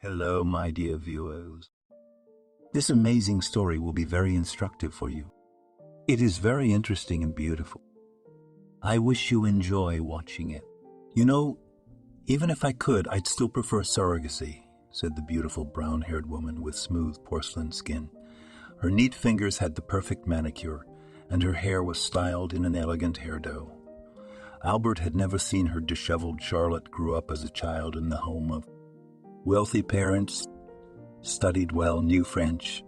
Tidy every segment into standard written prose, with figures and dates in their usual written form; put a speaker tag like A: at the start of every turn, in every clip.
A: Hello, my dear viewers. This amazing story will be very instructive for you. It is very interesting and beautiful. I wish you enjoy watching it. You know, even if I could, I'd still prefer surrogacy, said the beautiful brown-haired woman with smooth porcelain skin. Her neat fingers had the perfect manicure, and her hair was styled in an elegant hairdo. Albert had never seen her disheveled. Charlotte grew up as a child in the home of wealthy parents, studied well, knew French,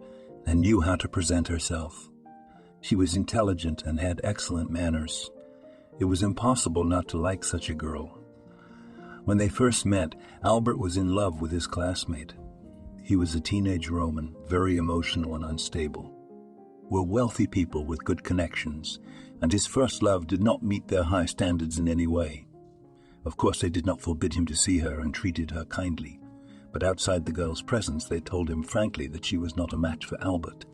A: and knew how to present herself. She was intelligent and had excellent manners. It was impossible not to like such a girl. When they first met, Albert was in love with his classmate. He was a teenage Roman, very emotional and unstable. Were wealthy people with good connections, and his first love did not meet their high standards in any way. Of course, they did not forbid him to see her and treated her kindly, but outside the girl's presence they told him frankly that she was not a match for Albert.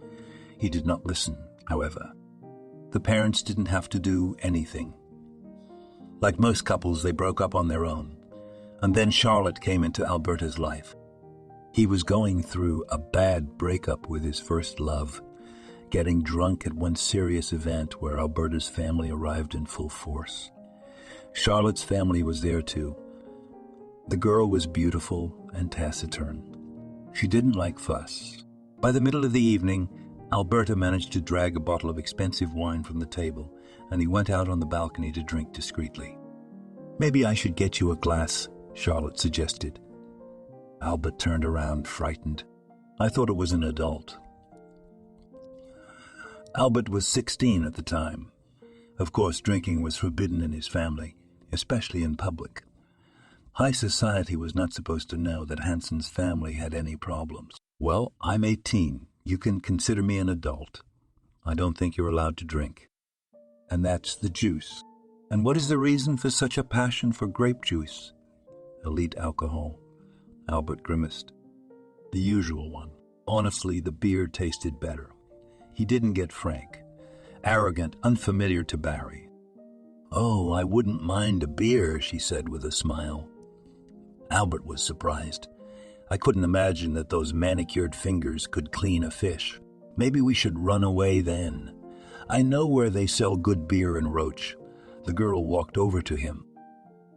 A: He did not listen, however. The parents didn't have to do anything. Like most couples, they broke up on their own, and then Charlotte came into Alberta's life. He was going through a bad breakup with his first love, getting drunk at one serious event where Alberta's family arrived in full force. Charlotte's family was there too. The girl was beautiful and taciturn. She didn't like fuss. By the middle of the evening, Alberta managed to drag a bottle of expensive wine from the table, and he went out on the balcony to drink discreetly. "Maybe I should get you a glass," Charlotte suggested. Albert turned around, frightened. "I thought it was an adult." Albert was 16 at the time. Of course, drinking was forbidden in his family, especially in public. High society was not supposed to know that Hanson's family had any problems. "Well, I'm 18. You can consider me an adult. I don't think you're allowed to drink." "And that's the juice. And what is the reason for such a passion for grape juice?" "Elite alcohol." Albert grimaced. "The usual one. Honestly, the beer tasted better." He didn't get frank. Arrogant, unfamiliar to Barry. "Oh, I wouldn't mind a beer," she said with a smile. Albert was surprised. "I couldn't imagine that those manicured fingers could clean a fish. Maybe we should run away then. I know where they sell good beer in Roach." The girl walked over to him.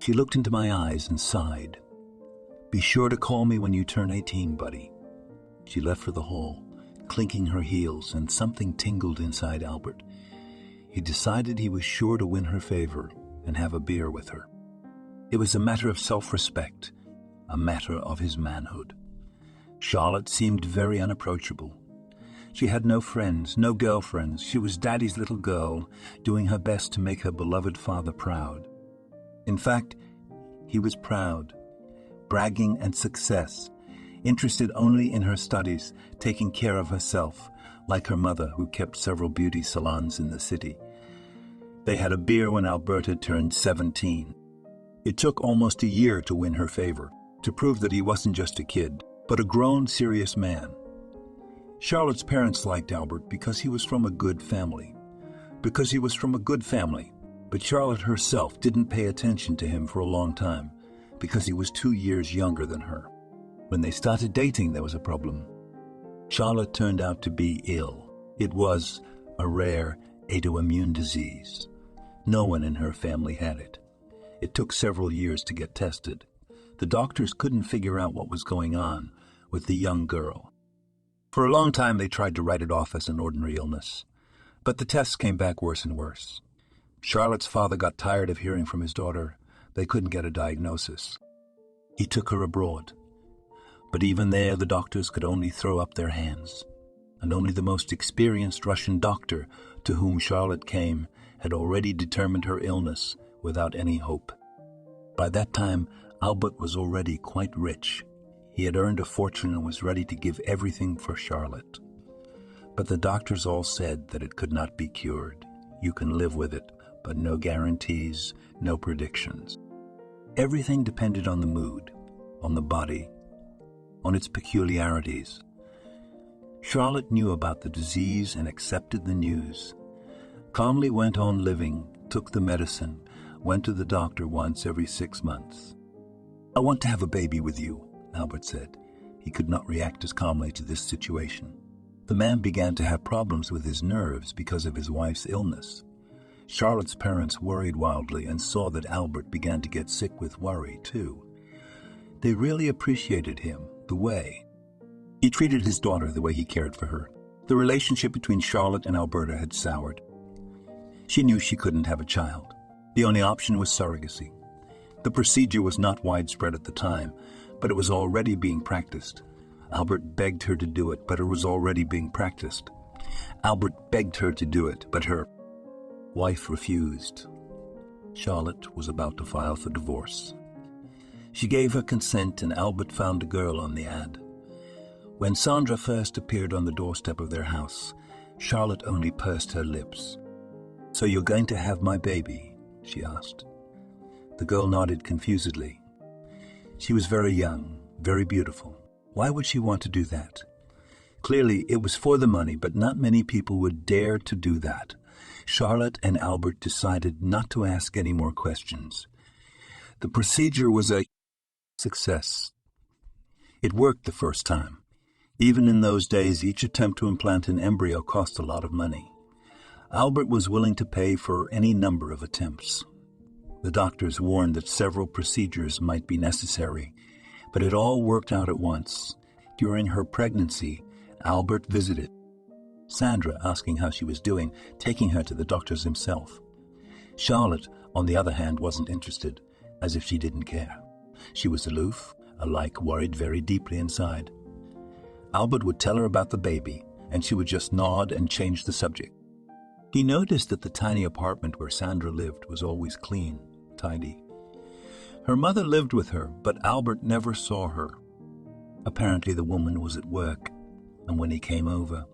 A: She looked into my eyes and sighed. "Be sure to call me when you turn 18, buddy." She left for the hall, clinking her heels, and something tingled inside Albert. He decided he was sure to win her favor and have a beer with her. It was a matter of self-respect, a matter of his manhood. Charlotte seemed very unapproachable. She had no friends, no girlfriends. She was Daddy's little girl, doing her best to make her beloved father proud. In fact, he was proud, bragging and success, interested only in her studies, taking care of herself, like her mother, who kept several beauty salons in the city. They had a beer when Alberta turned 17. It took almost a year to win her favor, to prove that he wasn't just a kid, but a grown, serious man. Charlotte's parents liked Albert because he was from a good family. But Charlotte herself didn't pay attention to him for a long time, because he was 2 years younger than her. When they started dating, there was a problem. Charlotte turned out to be ill. It was a rare autoimmune disease. No one in her family had it. It took several years to get tested. The doctors couldn't figure out what was going on with the young girl. For a long time, they tried to write it off as an ordinary illness, but the tests came back worse and worse. Charlotte's father got tired of hearing from his daughter. They couldn't get a diagnosis. He took her abroad. But even there, the doctors could only throw up their hands, and only the most experienced Russian doctor to whom Charlotte came had already determined her illness without any hope. By that time, Albert was already quite rich. He had earned a fortune and was ready to give everything for Charlotte. But the doctors all said that it could not be cured. You can live with it, but no guarantees, no predictions. Everything depended on the mood, on the body, on its peculiarities. Charlotte knew about the disease and accepted the news. Calmly went on living, took the medicine, went to the doctor once every 6 months. "I want to have a baby with you," Albert said. He could not react as calmly to this situation. The man began to have problems with his nerves because of his wife's illness. Charlotte's parents worried wildly and saw that Albert began to get sick with worry, too. They really appreciated him, the way he treated his daughter, the way he cared for her. The relationship between Charlotte and Alberta had soured. She knew she couldn't have a child. The only option was surrogacy. The procedure was not widespread at the time, but it was already being practiced. Albert begged her to do it, but it was already being practiced. Albert begged her to do it, but her wife refused. Charlotte was about to file for divorce. She gave her consent, and Albert found a girl on the ad. When Sandra first appeared on the doorstep of their house, Charlotte only pursed her lips. "So you're going to have my baby?" she asked. The girl nodded confusedly. She was very young, very beautiful. Why would she want to do that? Clearly, it was for the money, but not many people would dare to do that. Charlotte and Albert decided not to ask any more questions. The procedure was a success. It worked the first time. Even in those days, each attempt to implant an embryo cost a lot of money. Albert was willing to pay for any number of attempts. The doctors warned that several procedures might be necessary, but it all worked out at once. During her pregnancy, Albert visited Sandra, asking how she was doing, taking her to the doctors himself. Charlotte, on the other hand, wasn't interested, as if she didn't care. She was aloof, alike worried very deeply inside. Albert would tell her about the baby, and she would just nod and change the subject. He noticed that the tiny apartment where Sandra lived was always clean, tidy. Her mother lived with her, but Albert never saw her. Apparently the woman was at work, and when he came over,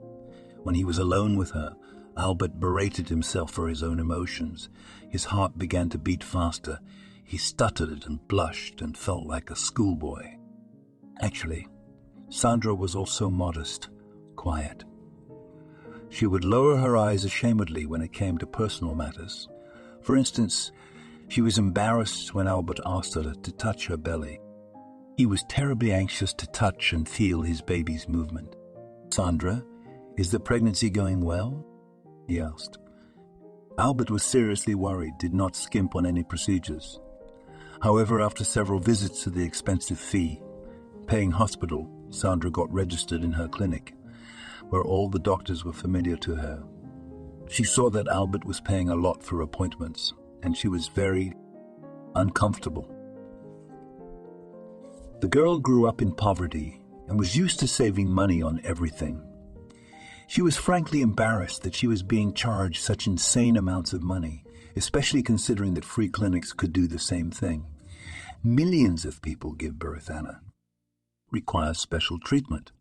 A: when he was alone with her, Albert berated himself for his own emotions. His heart began to beat faster. He stuttered and blushed and felt like a schoolboy. Actually, Sandra was also modest, quiet. She would lower her eyes ashamedly when it came to personal matters. For instance, she was embarrassed when Albert asked her to touch her belly. He was terribly anxious to touch and feel his baby's movement. "Sandra, is the pregnancy going well?" he asked. Albert was seriously worried, did not skimp on any procedures. However, after several visits to the expensive fee-paying hospital, Sandra got registered in her clinic, where all the doctors were familiar to her. She saw that Albert was paying a lot for appointments, and she was very uncomfortable. The girl grew up in poverty and was used to saving money on everything. She was frankly embarrassed that she was being charged such insane amounts of money, especially considering that free clinics could do the same thing. Millions of people give birth, Anna. Requires special treatment.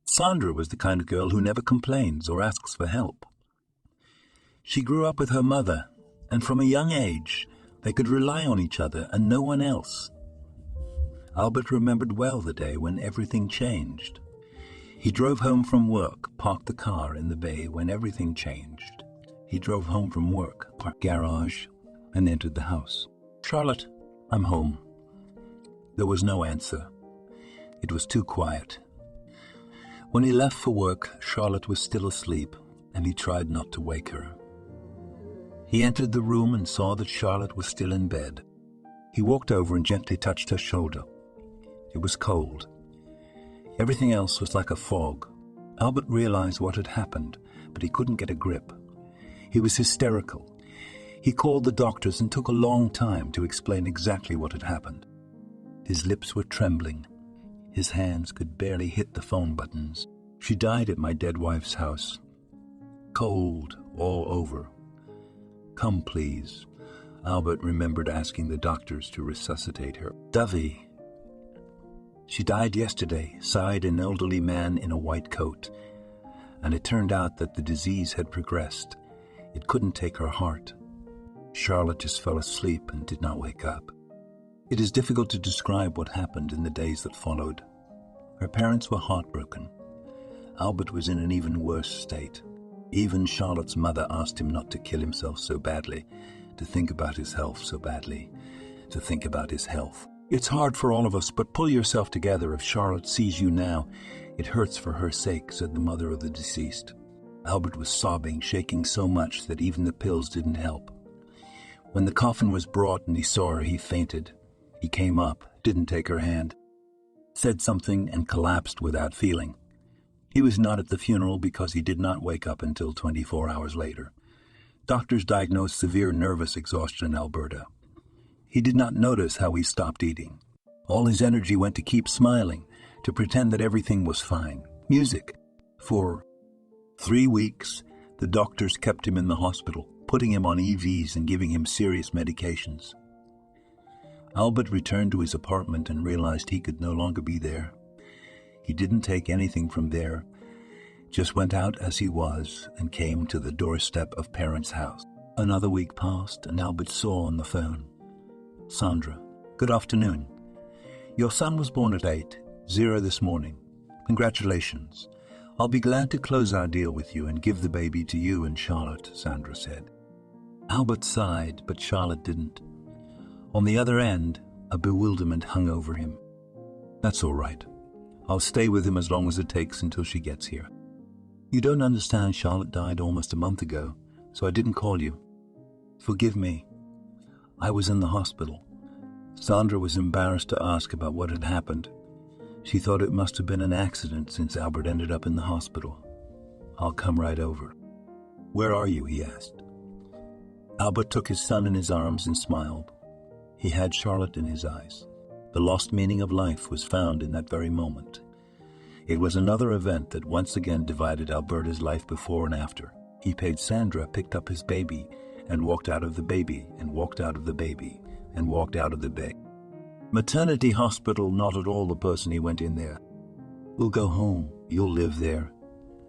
A: Sandra was the kind of girl who never complains or asks for help. She grew up with her mother, and from a young age, they could rely on each other and no one else. Albert remembered well the day when everything changed. He drove home from work, parked the car in the bay when everything changed. He drove home from work, parked garage, and entered the house. "Charlotte, I'm home." There was no answer. It was too quiet. When he left for work, Charlotte was still asleep, and he tried not to wake her. He entered the room and saw that Charlotte was still in bed. He walked over and gently touched her shoulder. It was cold. Everything else was like a fog. Albert realized what had happened, but he couldn't get a grip. He was hysterical. He called the doctors and took a long time to explain exactly what had happened. His lips were trembling. His hands could barely hit the phone buttons. "She died at my dead wife's house. Cold all over. Come, please." Albert remembered asking the doctors to resuscitate her. "Dovey." "She died yesterday," sighed an elderly man in a white coat. And it turned out that the disease had progressed. It couldn't take her heart. Charlotte just fell asleep and did not wake up. It is difficult to describe what happened in the days that followed. Her parents were heartbroken. Albert was in an even worse state. Even Charlotte's mother asked him not to kill himself so badly, to think about his health so badly, to think about his health. It's hard for all of us, but pull yourself together. If Charlotte sees you now, it hurts for her sake," said the mother of the deceased. Albert was sobbing, shaking so much that even the pills didn't help. When the coffin was brought and he saw her, he fainted. He came up, didn't take her hand, said something, and collapsed without feeling. He was not at the funeral because he did not wake up until 24 hours later. Doctors diagnosed severe nervous exhaustion in Alberta. He did not notice how he stopped eating. All his energy went to keep smiling, to pretend that everything was fine. Music. For 3 weeks, the doctors kept him in the hospital, putting him on EVs and giving him serious medications. Albert returned to his apartment and realized he could no longer be there. He didn't take anything from there, just went out as he was and came to the doorstep of parents' house. Another week passed and Albert saw on the phone, "Sandra, good afternoon. Your son was born at 8:00 this morning. Congratulations. I'll be glad to close our deal with you and give the baby to you and Charlotte," Sandra said. Albert sighed, but Charlotte didn't. On the other end, a bewilderment hung over him. "That's all right. I'll stay with him as long as it takes until she gets here. You don't understand, Charlotte died almost a month ago, so I didn't call you. Forgive me. I was in the hospital." Sandra was embarrassed to ask about what had happened. She thought it must have been an accident since Albert ended up in the hospital. "I'll come right over." "Where are you?" he asked. Albert took his son in his arms and smiled. He had Charlotte in his eyes. The lost meaning of life was found in that very moment. It was another event that once again divided Alberta's life before and after. He paid Sandra, picked up his baby, and walked out of the baby, and walked out of the baby, and walked out of the baby. Maternity hospital, not at all the person he went in there. "We'll go home. You'll live there.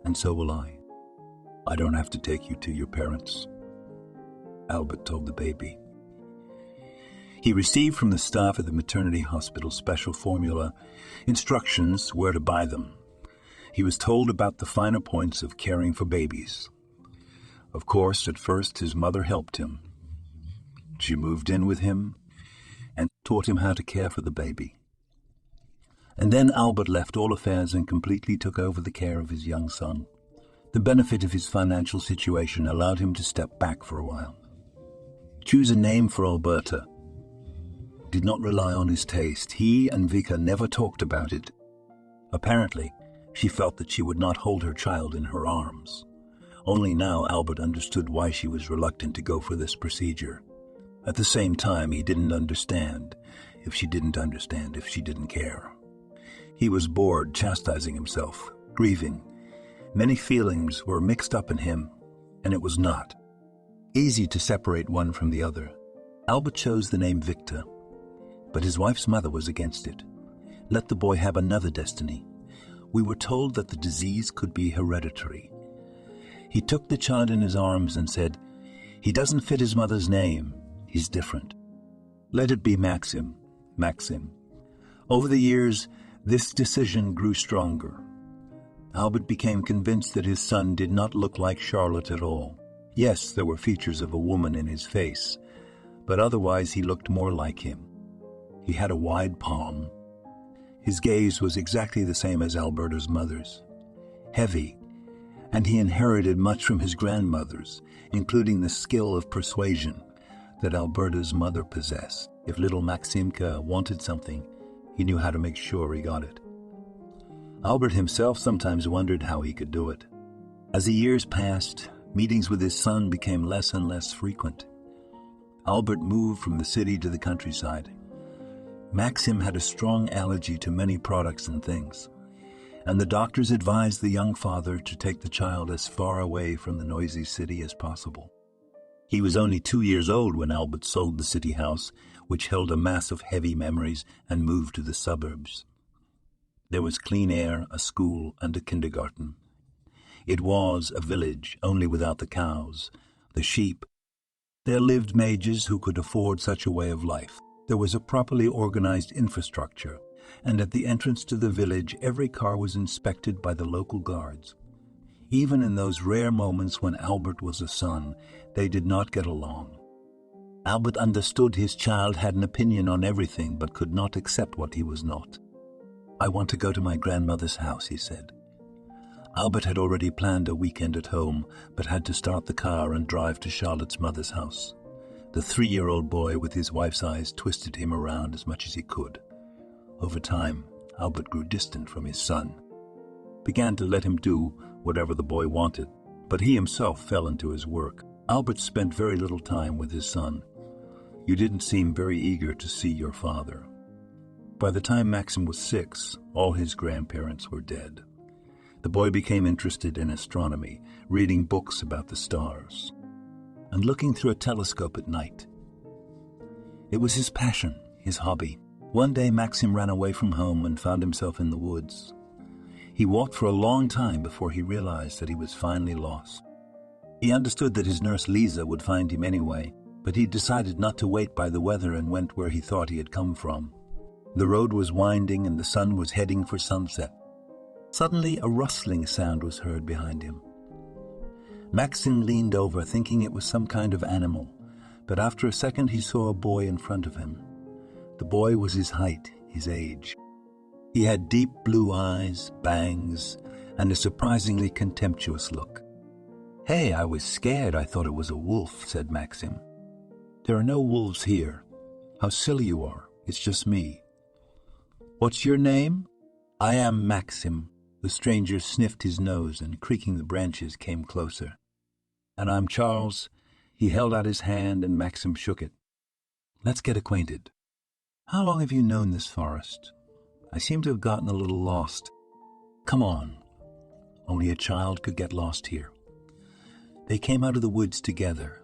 A: And so will I. I don't have to take you to your parents," Albert told the baby. He received from the staff at the maternity hospital special formula instructions where to buy them. He was told about the finer points of caring for babies. Of course, at first his mother helped him. She moved in with him and taught him how to care for the baby. And then Albert left all affairs and completely took over the care of his young son. The benefit of his financial situation allowed him to step back for a while. Choose a name for Alberta. Did not rely on his taste. He and Vika never talked about it. Apparently, she felt that she would not hold her child in her arms. Only now Albert understood why she was reluctant to go for this procedure. At the same time, he didn't understand if she didn't understand, if she didn't care. He was bored, chastising himself, grieving. Many feelings were mixed up in him, and it was not easy to separate one from the other. Albert chose the name Victor, but his wife's mother was against it. Let the boy have another destiny. We were told that the disease could be hereditary. He took the child in his arms and said, "He doesn't fit his mother's name. He's different. Let it be Maxim, Maxim." Over the years, this decision grew stronger. Albert became convinced that his son did not look like Charlotte at all. Yes, there were features of a woman in his face, but otherwise he looked more like him. He had a wide palm. His gaze was exactly the same as Alberta's mother's, heavy, and he inherited much from his grandmother's, including the skill of persuasion that Alberta's mother possessed. If little Maximka wanted something, he knew how to make sure he got it. Albert himself sometimes wondered how he could do it. As the years passed, meetings with his son became less and less frequent. Albert moved from the city to the countryside. Maxim had a strong allergy to many products and things, and the doctors advised the young father to take the child as far away from the noisy city as possible. He was only 2 years old when Albert sold the city house, which held a mass of heavy memories, and moved to the suburbs. There was clean air, a school, and a kindergarten. It was a village, only without the cows, the sheep. There lived mages who could afford such a way of life. There was a properly organized infrastructure, and at the entrance to the village, every car was inspected by the local guards. Even in those rare moments when Albert was a son, they did not get along. Albert understood his child had an opinion on everything but could not accept what he was not. "I want to go to my grandmother's house," he said. Albert had already planned a weekend at home, but had to start the car and drive to Charlotte's mother's house. The 3-year-old boy with his wife's eyes twisted him around as much as he could. Over time, Albert grew distant from his son, began to let him do whatever the boy wanted, but he himself fell into his work. Albert spent very little time with his son. "You didn't seem very eager to see your father." By the time Maxim was 6, all his grandparents were dead. The boy became interested in astronomy, reading books about the stars, and looking through a telescope at night. It was his passion, his hobby. One day Maxim ran away from home and found himself in the woods. He walked for a long time before he realized that he was finally lost. He understood that his nurse Lisa would find him anyway, but he decided not to wait by the weather and went where he thought he had come from. The road was winding and the sun was heading for sunset. Suddenly, a rustling sound was heard behind him. Maxim leaned over, thinking it was some kind of animal, but after a second he saw a boy in front of him. The boy was his height, his age. He had deep blue eyes, bangs, and a surprisingly contemptuous look. "Hey, I was scared. I thought it was a wolf," said Maxim. "There are no wolves here. How silly you are. It's just me." "What's your name?" "I am Maxim." The stranger sniffed his nose and, creaking the branches, came closer. "And I'm Charles." He held out his hand and Maxim shook it. "Let's get acquainted. How long have you known this forest? I seem to have gotten a little lost." "Come on." Only a child could get lost here. They came out of the woods together.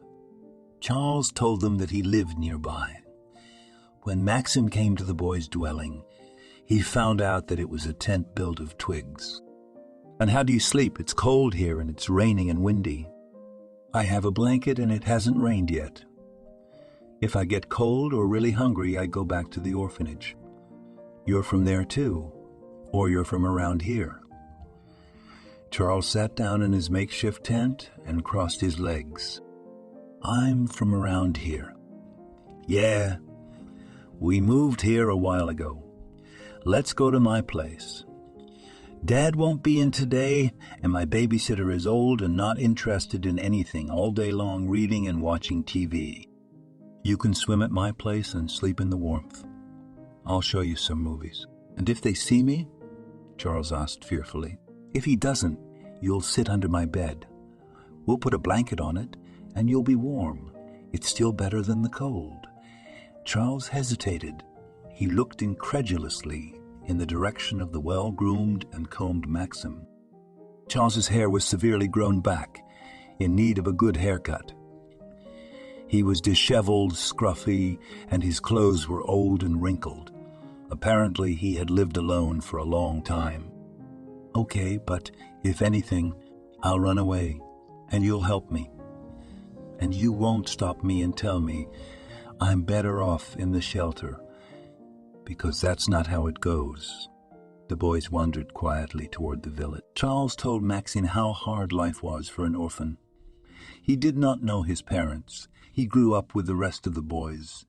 A: Charles told them that he lived nearby. When Maxim came to the boy's dwelling, he found out that it was a tent built of twigs. "And how do you sleep? It's cold here and it's raining and windy." "I have a blanket and it hasn't rained yet. If I get cold or really hungry, I go back to the orphanage." "You're from there too, or you're from around here?" Charles sat down in his makeshift tent and crossed his legs. "I'm from around here." "Yeah, we moved here a while ago. Let's go to my place. Dad won't be in today, and my babysitter is old and not interested in anything, all day long reading and watching TV. You can swim at my place and sleep in the warmth. I'll show you some movies." "And if they see me?" Charles asked fearfully. "If he doesn't, you'll sit under my bed. We'll put a blanket on it, and you'll be warm. It's still better than the cold." Charles hesitated. He looked incredulously in the direction of the well-groomed and combed Maxim. Charles's hair was severely grown back, in need of a good haircut. He was disheveled, scruffy, and his clothes were old and wrinkled. Apparently, he had lived alone for a long time. "Okay, but if anything, I'll run away, and you'll help me. And you won't stop me and tell me I'm better off in the shelter, because that's not how it goes." The boys wandered quietly toward the village. Charles told Maxine how hard life was for an orphan. He did not know his parents. He grew up with the rest of the boys,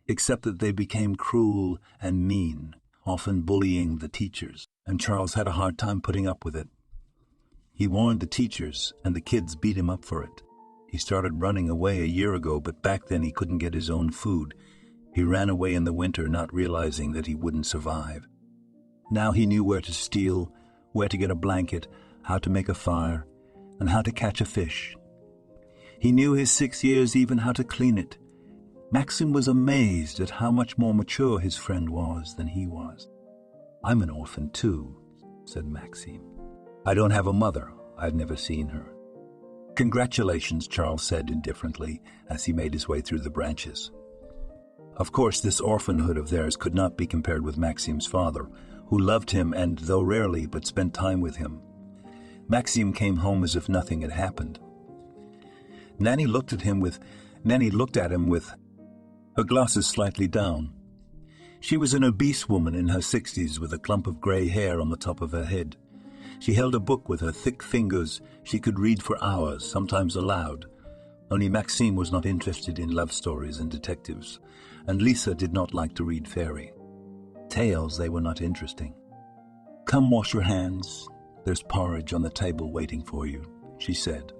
A: except that they became cruel and mean, often bullying the teachers, and Charles had a hard time putting up with it. He warned the teachers, and the kids beat him up for it. He started running away a year ago, but back then he couldn't get his own food. He ran away in the winter, not realizing that he wouldn't survive. Now he knew where to steal, where to get a blanket, how to make a fire, and how to catch a fish. He knew his 6 years even how to clean it. Maxim was amazed at how much more mature his friend was than he was. "I'm an orphan too," said Maxim. "I don't have a mother. I've never seen her." "Congratulations," Charles said indifferently as he made his way through the branches. Of course, this orphanhood of theirs could not be compared with Maxim's father, who loved him and, though rarely, but spent time with him. Maxim came home as if nothing had happened. Nanny looked at him with her glasses slightly down. She was an obese woman in her 60s with a clump of gray hair on the top of her head. She held a book with her thick fingers. She could read for hours, sometimes aloud, Only Maxime was not interested in love stories and detectives, and Lisa did not like to read fairy tales. They were not interesting. "Come wash your hands. There's porridge on the table waiting for you," she said.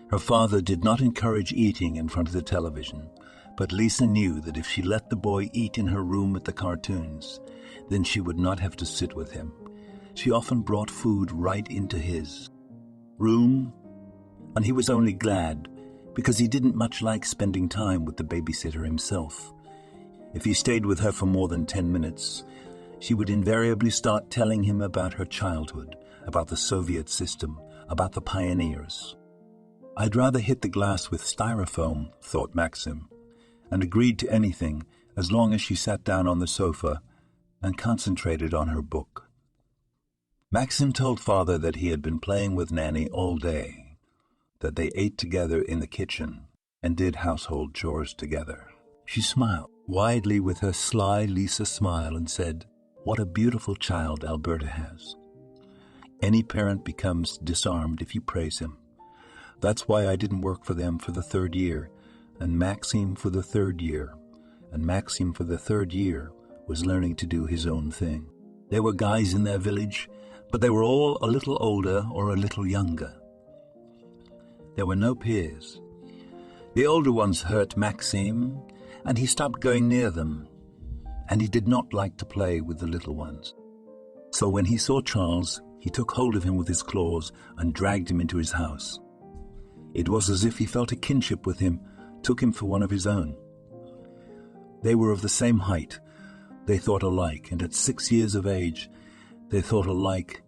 A: Her father did not encourage eating in front of the television, but Lisa knew that if she let the boy eat in her room with the cartoons, then she would not have to sit with him. She often brought food right into his room, and he was only glad because he didn't much like spending time with the babysitter himself. If he stayed with her for more than 10 minutes, she would invariably start telling him about her childhood, about the Soviet system, about the pioneers. "I'd rather hit the glass with styrofoam," thought Maxim, and agreed to anything as long as she sat down on the sofa and concentrated on her book. Maxim told father that he had been playing with Nanny all day, that they ate together in the kitchen and did household chores together. She smiled widely with her sly Lisa smile and said, "What a beautiful child Alberta has. Any parent becomes disarmed if you praise him. That's why I didn't work for them for the 3rd year, and Maxime for the 3rd year, and Maxime for the 3rd year was learning to do his own thing. There were guys in their village, but they were all a little older or a little younger. There were no peers. The older ones hurt Maxime, and he stopped going near them, and he did not like to play with the little ones. So when he saw Charles, he took hold of him with his claws and dragged him into his house. It was as if he felt a kinship with him, took him for one of his own. They were of the same height. They thought alike, and at 6 years of age, they thought alike,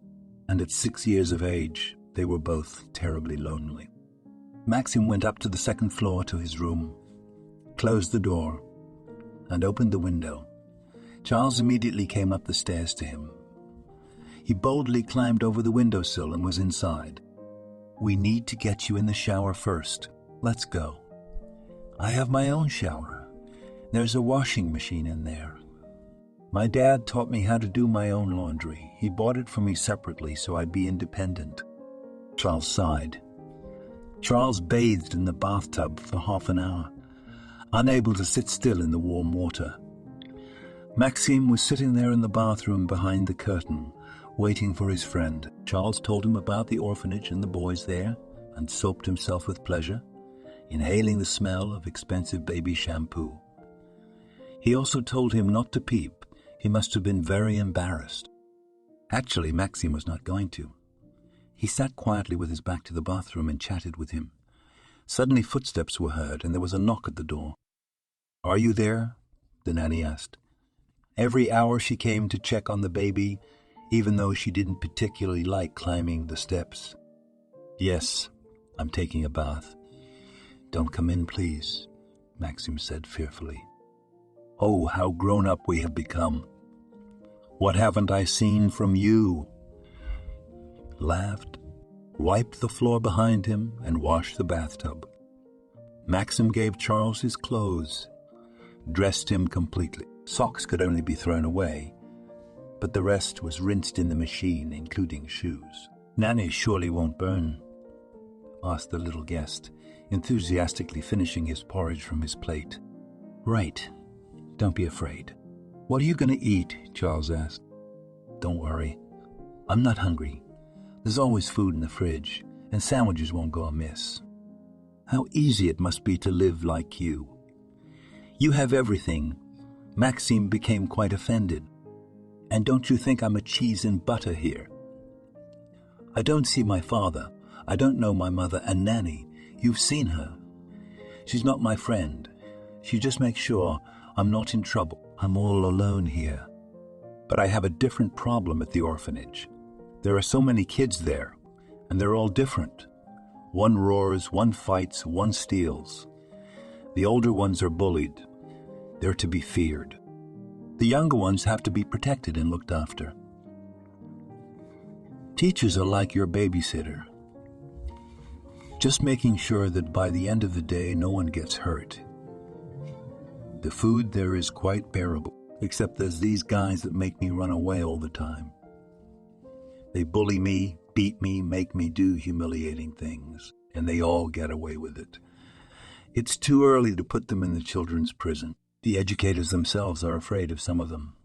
A: and at 6 years of age, they were both terribly lonely. Maxim went up to the 2nd floor to his room, closed the door, and opened the window. Charles immediately came up the stairs to him. He boldly climbed over the windowsill and was inside. "We need to get you in the shower first. Let's go." "I have my own shower. There's a washing machine in there. My dad taught me how to do my own laundry. He bought it for me separately so I'd be independent." Charles sighed. Charles bathed in the bathtub for half an hour, unable to sit still in the warm water. Maxime was sitting there in the bathroom behind the curtain, waiting for his friend. Charles told him about the orphanage and the boys there, and soaped himself with pleasure, inhaling the smell of expensive baby shampoo. He also told him not to peep. He must have been very embarrassed. Actually, Maxime was not going to. He sat quietly with his back to the bathroom and chatted with him. Suddenly footsteps were heard, and there was a knock at the door. "Are you there?" the nanny asked. Every hour she came to check on the baby, even though she didn't particularly like climbing the steps. "Yes, I'm taking a bath." "Don't come in, please," Maxim said fearfully. "Oh, how grown up we have become. What haven't I seen from you?" Laughed, wiped the floor behind him, and washed the bathtub. Maxim gave Charles his clothes, dressed him completely. Socks could only be thrown away, but the rest was rinsed in the machine, including shoes. "Nanny surely won't burn?" asked the little guest, enthusiastically finishing his porridge from his plate. "Right. Don't be afraid." "What are you going to eat?" Charles asked. "Don't worry. I'm not hungry. There's always food in the fridge, and sandwiches won't go amiss. How easy it must be to live like you. You have everything." Maxime became quite offended. "And don't you think I'm a cheese and butter here? I don't see my father. I don't know my mother and Nanny. You've seen her. She's not my friend. She just makes sure I'm not in trouble. I'm all alone here. But I have a different problem at the orphanage. There are so many kids there, and they're all different. One roars, one fights, one steals. The older ones are bullied. They're to be feared. The younger ones have to be protected and looked after. Teachers are like your babysitter, just making sure that by the end of the day no one gets hurt. The food there is quite bearable, except there's these guys that make me run away all the time. They bully me, beat me, make me do humiliating things, and they all get away with it. It's too early to put them in the children's prison. The educators themselves are afraid of some of them.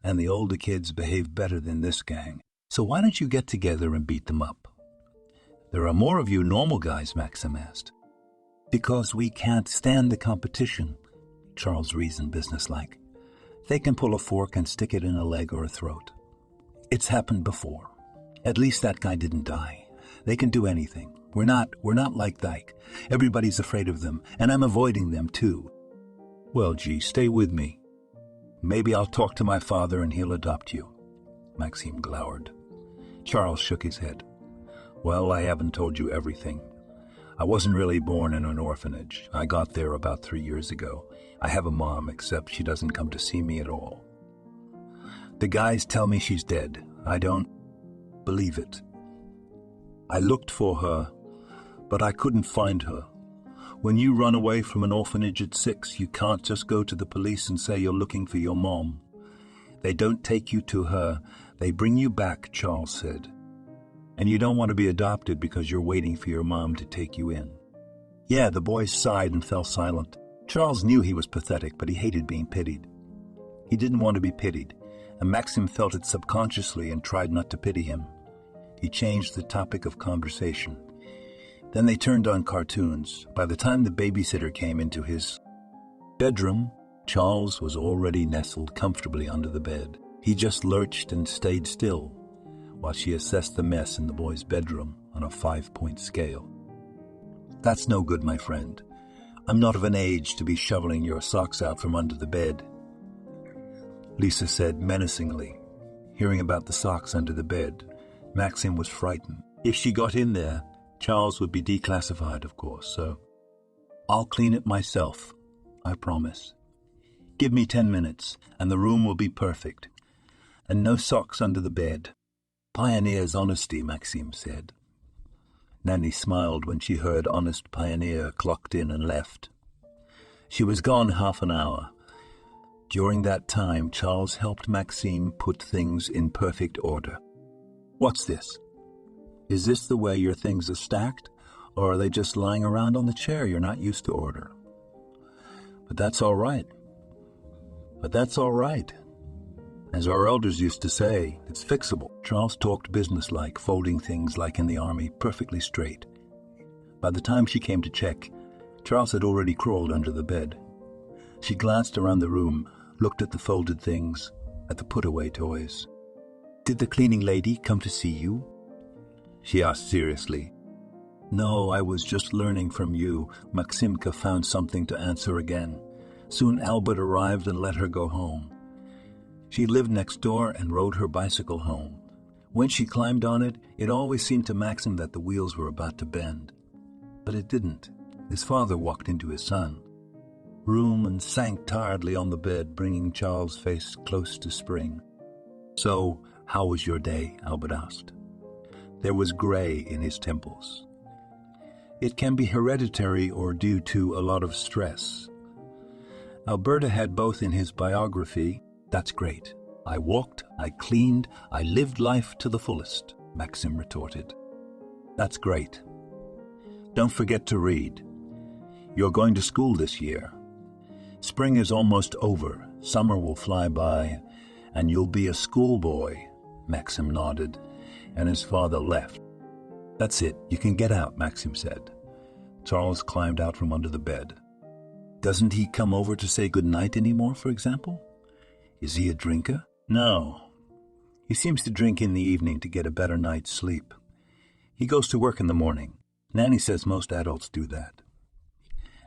A: And the older kids behave better than this gang. So why don't you get together and beat them up? There are more of you normal guys, Maxim asked. Because we can't stand the competition, Charles reasoned businesslike. They can pull a fork and stick it in a leg or a throat. It's happened before. At least that guy didn't die. They can do anything. We're not like Dyke. Everybody's afraid of them, and I'm avoiding them too. Well, gee, stay with me. Maybe I'll talk to my father and he'll adopt you. Maxime glowered. Charles shook his head. Well, I haven't told you everything. I wasn't really born in an orphanage. I got there about 3 years ago. I have a mom, except she doesn't come to see me at all. The guys tell me she's dead. I don't believe it. I looked for her, but I couldn't find her. When you run away from an orphanage at 6, you can't just go to the police and say you're looking for your mom. They don't take you to her. They bring you back, Charles said. And you don't want to be adopted because you're waiting for your mom to take you in. Yeah, the boys sighed and fell silent. Charles knew he was pathetic, but he hated being pitied. He didn't want to be pitied, and Maxim felt it subconsciously and tried not to pity him. He changed the topic of conversation. Then they turned on cartoons. By the time the babysitter came into his bedroom, Charles was already nestled comfortably under the bed. He just lurched and stayed still while she assessed the mess in the boy's bedroom on a 5-point scale. That's no good, my friend. I'm not of an age to be shoveling your socks out from under the bed, Lisa said menacingly. Hearing about the socks under the bed, Maxim was frightened. If she got in there, Charles would be declassified, of course, so I'll clean it myself, I promise. Give me 10 minutes, and the room will be perfect. And no socks under the bed. Pioneer's honesty, Maxime said. Nanny smiled when she heard honest Pioneer clocked in and left. She was gone half an hour. During that time, Charles helped Maxime put things in perfect order. What's this? Is this the way your things are stacked, or are they just lying around on the chair you're not used to order? But that's all right. As our elders used to say, it's fixable. Charles talked businesslike, folding things like in the army, perfectly straight. By the time she came to check, Charles had already crawled under the bed. She glanced around the room, looked at the folded things, at the put-away toys. Did the cleaning lady come to see you? She asked seriously. No, I was just learning from you. Maximka found something to answer again. Soon Albert arrived and let her go home. She lived next door and rode her bicycle home. When she climbed on it, it always seemed to Maxim that the wheels were about to bend. But it didn't. His father walked into his son room and sank tiredly on the bed, bringing Charles' face close to spring. So, how was your day? Albert asked. There was gray in his temples. It can be hereditary or due to a lot of stress. Alberta had both in his biography. That's great. I walked, I cleaned, I lived life to the fullest, Maxim retorted. That's great. Don't forget to read. You're going to school this year. Spring is almost over, summer will fly by, and you'll be a schoolboy, Maxim nodded, and his father left. That's it, you can get out, Maxim said. Charles climbed out from under the bed. Doesn't he come over to say good night anymore, for example? Is he a drinker? No. He seems to drink in the evening to get a better night's sleep. He goes to work in the morning. Nanny says most adults do that.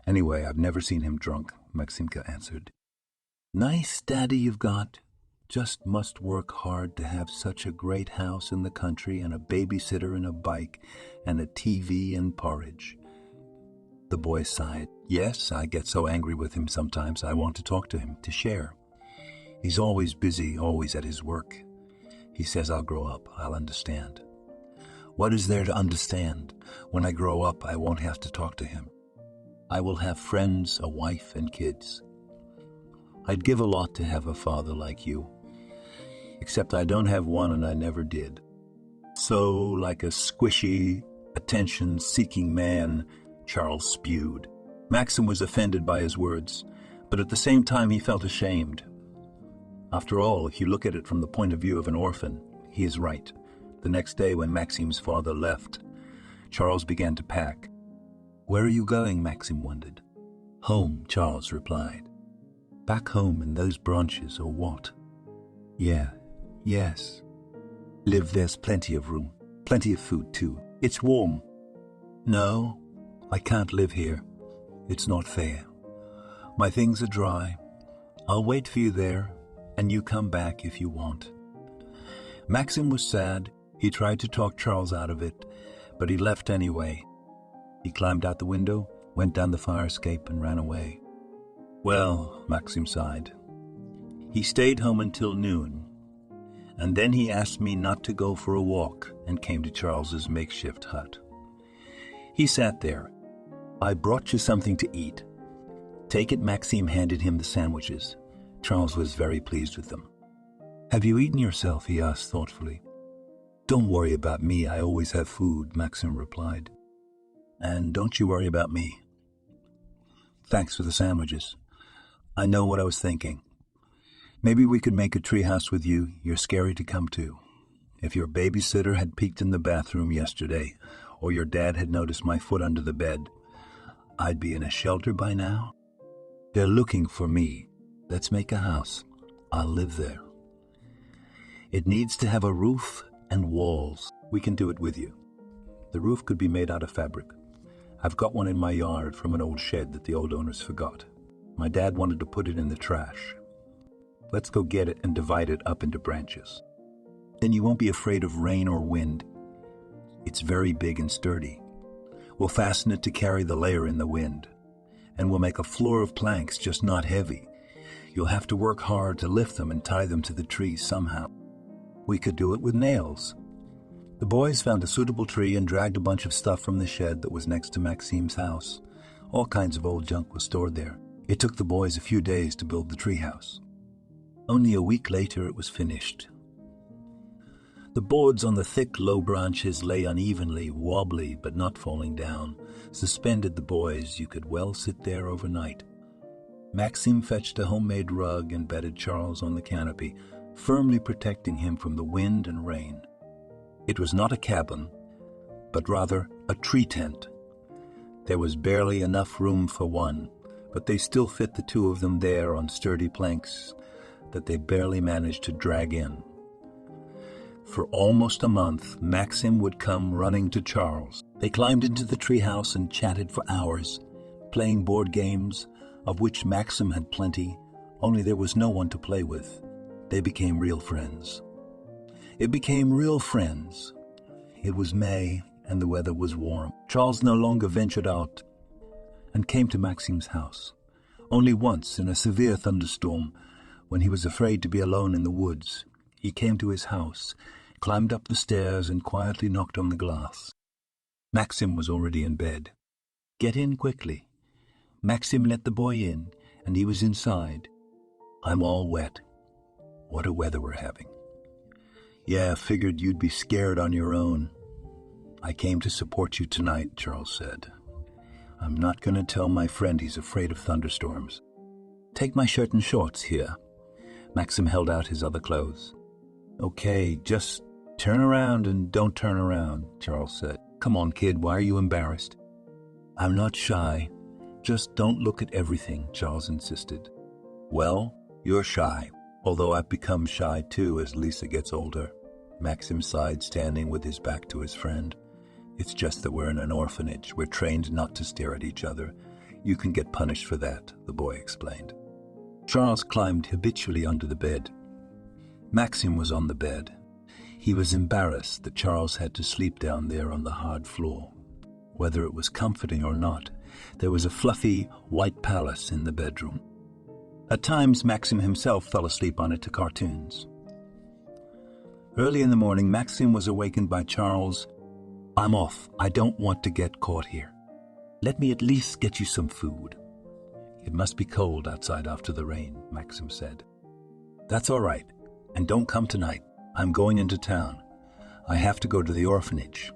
A: Anyway, I've never seen him drunk, Maximka answered. Nice daddy you've got. Just must work hard to have such a great house in the country and a babysitter and a bike and a TV and porridge. The boy sighed. Yes, I get so angry with him sometimes I want to talk to him, to share. He's always busy, always at his work. He says I'll grow up, I'll understand. What is there to understand? When I grow up, I won't have to talk to him. I will have friends, a wife, and kids. I'd give a lot to have a father like you. Except I don't have one and I never did. So, like a squishy, attention-seeking man, Charles spewed. Maxim was offended by his words, but at the same time he felt ashamed. After all, if you look at it from the point of view of an orphan, he is right. The next day when Maxim's father left, Charles began to pack. "Where are you going?" Maxim wondered. "Home," Charles replied. "Back home in those branches, or what?" Yes. There's plenty of room. Plenty of food, too. It's warm." "No, I can't live here. It's not fair. My things are dry. I'll wait for you there, and you come back if you want." Maxim was sad. He tried to talk Charles out of it, but he left anyway. He climbed out the window, went down the fire escape, and ran away. "Well," Maxim sighed. "He stayed home until noon, and then he asked me not to go for a walk and came to Charles's makeshift hut. He sat there. 'I brought you something to eat.' 'Take it,' Maxim handed him the sandwiches. Charles was very pleased with them. 'Have you eaten yourself?' he asked thoughtfully. 'Don't worry about me, I always have food,' Maxim replied. 'And don't you worry about me.' 'Thanks for the sandwiches. I know what I was thinking. Maybe we could make a treehouse with you. You're scary to come to. If your babysitter had peeked in the bathroom yesterday, or your dad had noticed my foot under the bed, I'd be in a shelter by now. They're looking for me. Let's make a house. I'll live there. It needs to have a roof and walls. We can do it with you. The roof could be made out of fabric. I've got one in my yard from an old shed that the old owners forgot. My dad wanted to put it in the trash. Let's go get it and divide it up into branches. Then you won't be afraid of rain or wind. It's very big and sturdy. We'll fasten it to carry the layer in the wind. And we'll make a floor of planks, just not heavy. You'll have to work hard to lift them and tie them to the tree somehow. We could do it with nails." The boys found a suitable tree and dragged a bunch of stuff from the shed that was next to Maxim's house. All kinds of old junk was stored there. It took the boys a few days to build the treehouse. Only a week later it was finished. The boards on the thick, low branches lay unevenly, wobbly, but not falling down. Suspended the boys, you could well sit there overnight. Maxim fetched a homemade rug and bedded Charles on the canopy, firmly protecting him from the wind and rain. It was not a cabin, but rather a tree tent. There was barely enough room for one, but they still fit the two of them there on sturdy planks that they barely managed to drag in. For almost a month, Maxim would come running to Charles. They climbed into the treehouse and chatted for hours, playing board games, of which Maxim had plenty, only there was no one to play with. They became real friends. It became real friends. It was May, and the weather was warm. Charles no longer ventured out and came to Maxim's house. Only once, in a severe thunderstorm, when he was afraid to be alone in the woods, he came to his house, climbed up the stairs, and quietly knocked on the glass. Maxim was already in bed. "Get in quickly." Maxim let the boy in, and he was inside. "I'm all wet. What a weather we're having." "Yeah, figured you'd be scared on your own." "I came to support you tonight," Charles said. "I'm not going to tell my friend he's afraid of thunderstorms. Take my shirt and shorts here." Maxim held out his other clothes. "Okay, just turn around and don't turn around," Charles said. "Come on, kid, why are you embarrassed?" "I'm not shy. Just don't look at everything," Charles insisted. "Well, you're shy, although I've become shy too as Lisa gets older." Maxim sighed, standing with his back to his friend. "It's just that we're in an orphanage. We're trained not to stare at each other. You can get punished for that," the boy explained. Charles climbed habitually under the bed. Maxim was on the bed. He was embarrassed that Charles had to sleep down there on the hard floor. Whether it was comforting or not, there was a fluffy white palace in the bedroom. At times, Maxim himself fell asleep on it to cartoons. Early in the morning, Maxim was awakened by Charles. "I'm off. I don't want to get caught here. Let me at least get you some food." "It must be cold outside after the rain," Maxim said. "That's all right. And don't come tonight. I'm going into town. I have to go to the orphanage.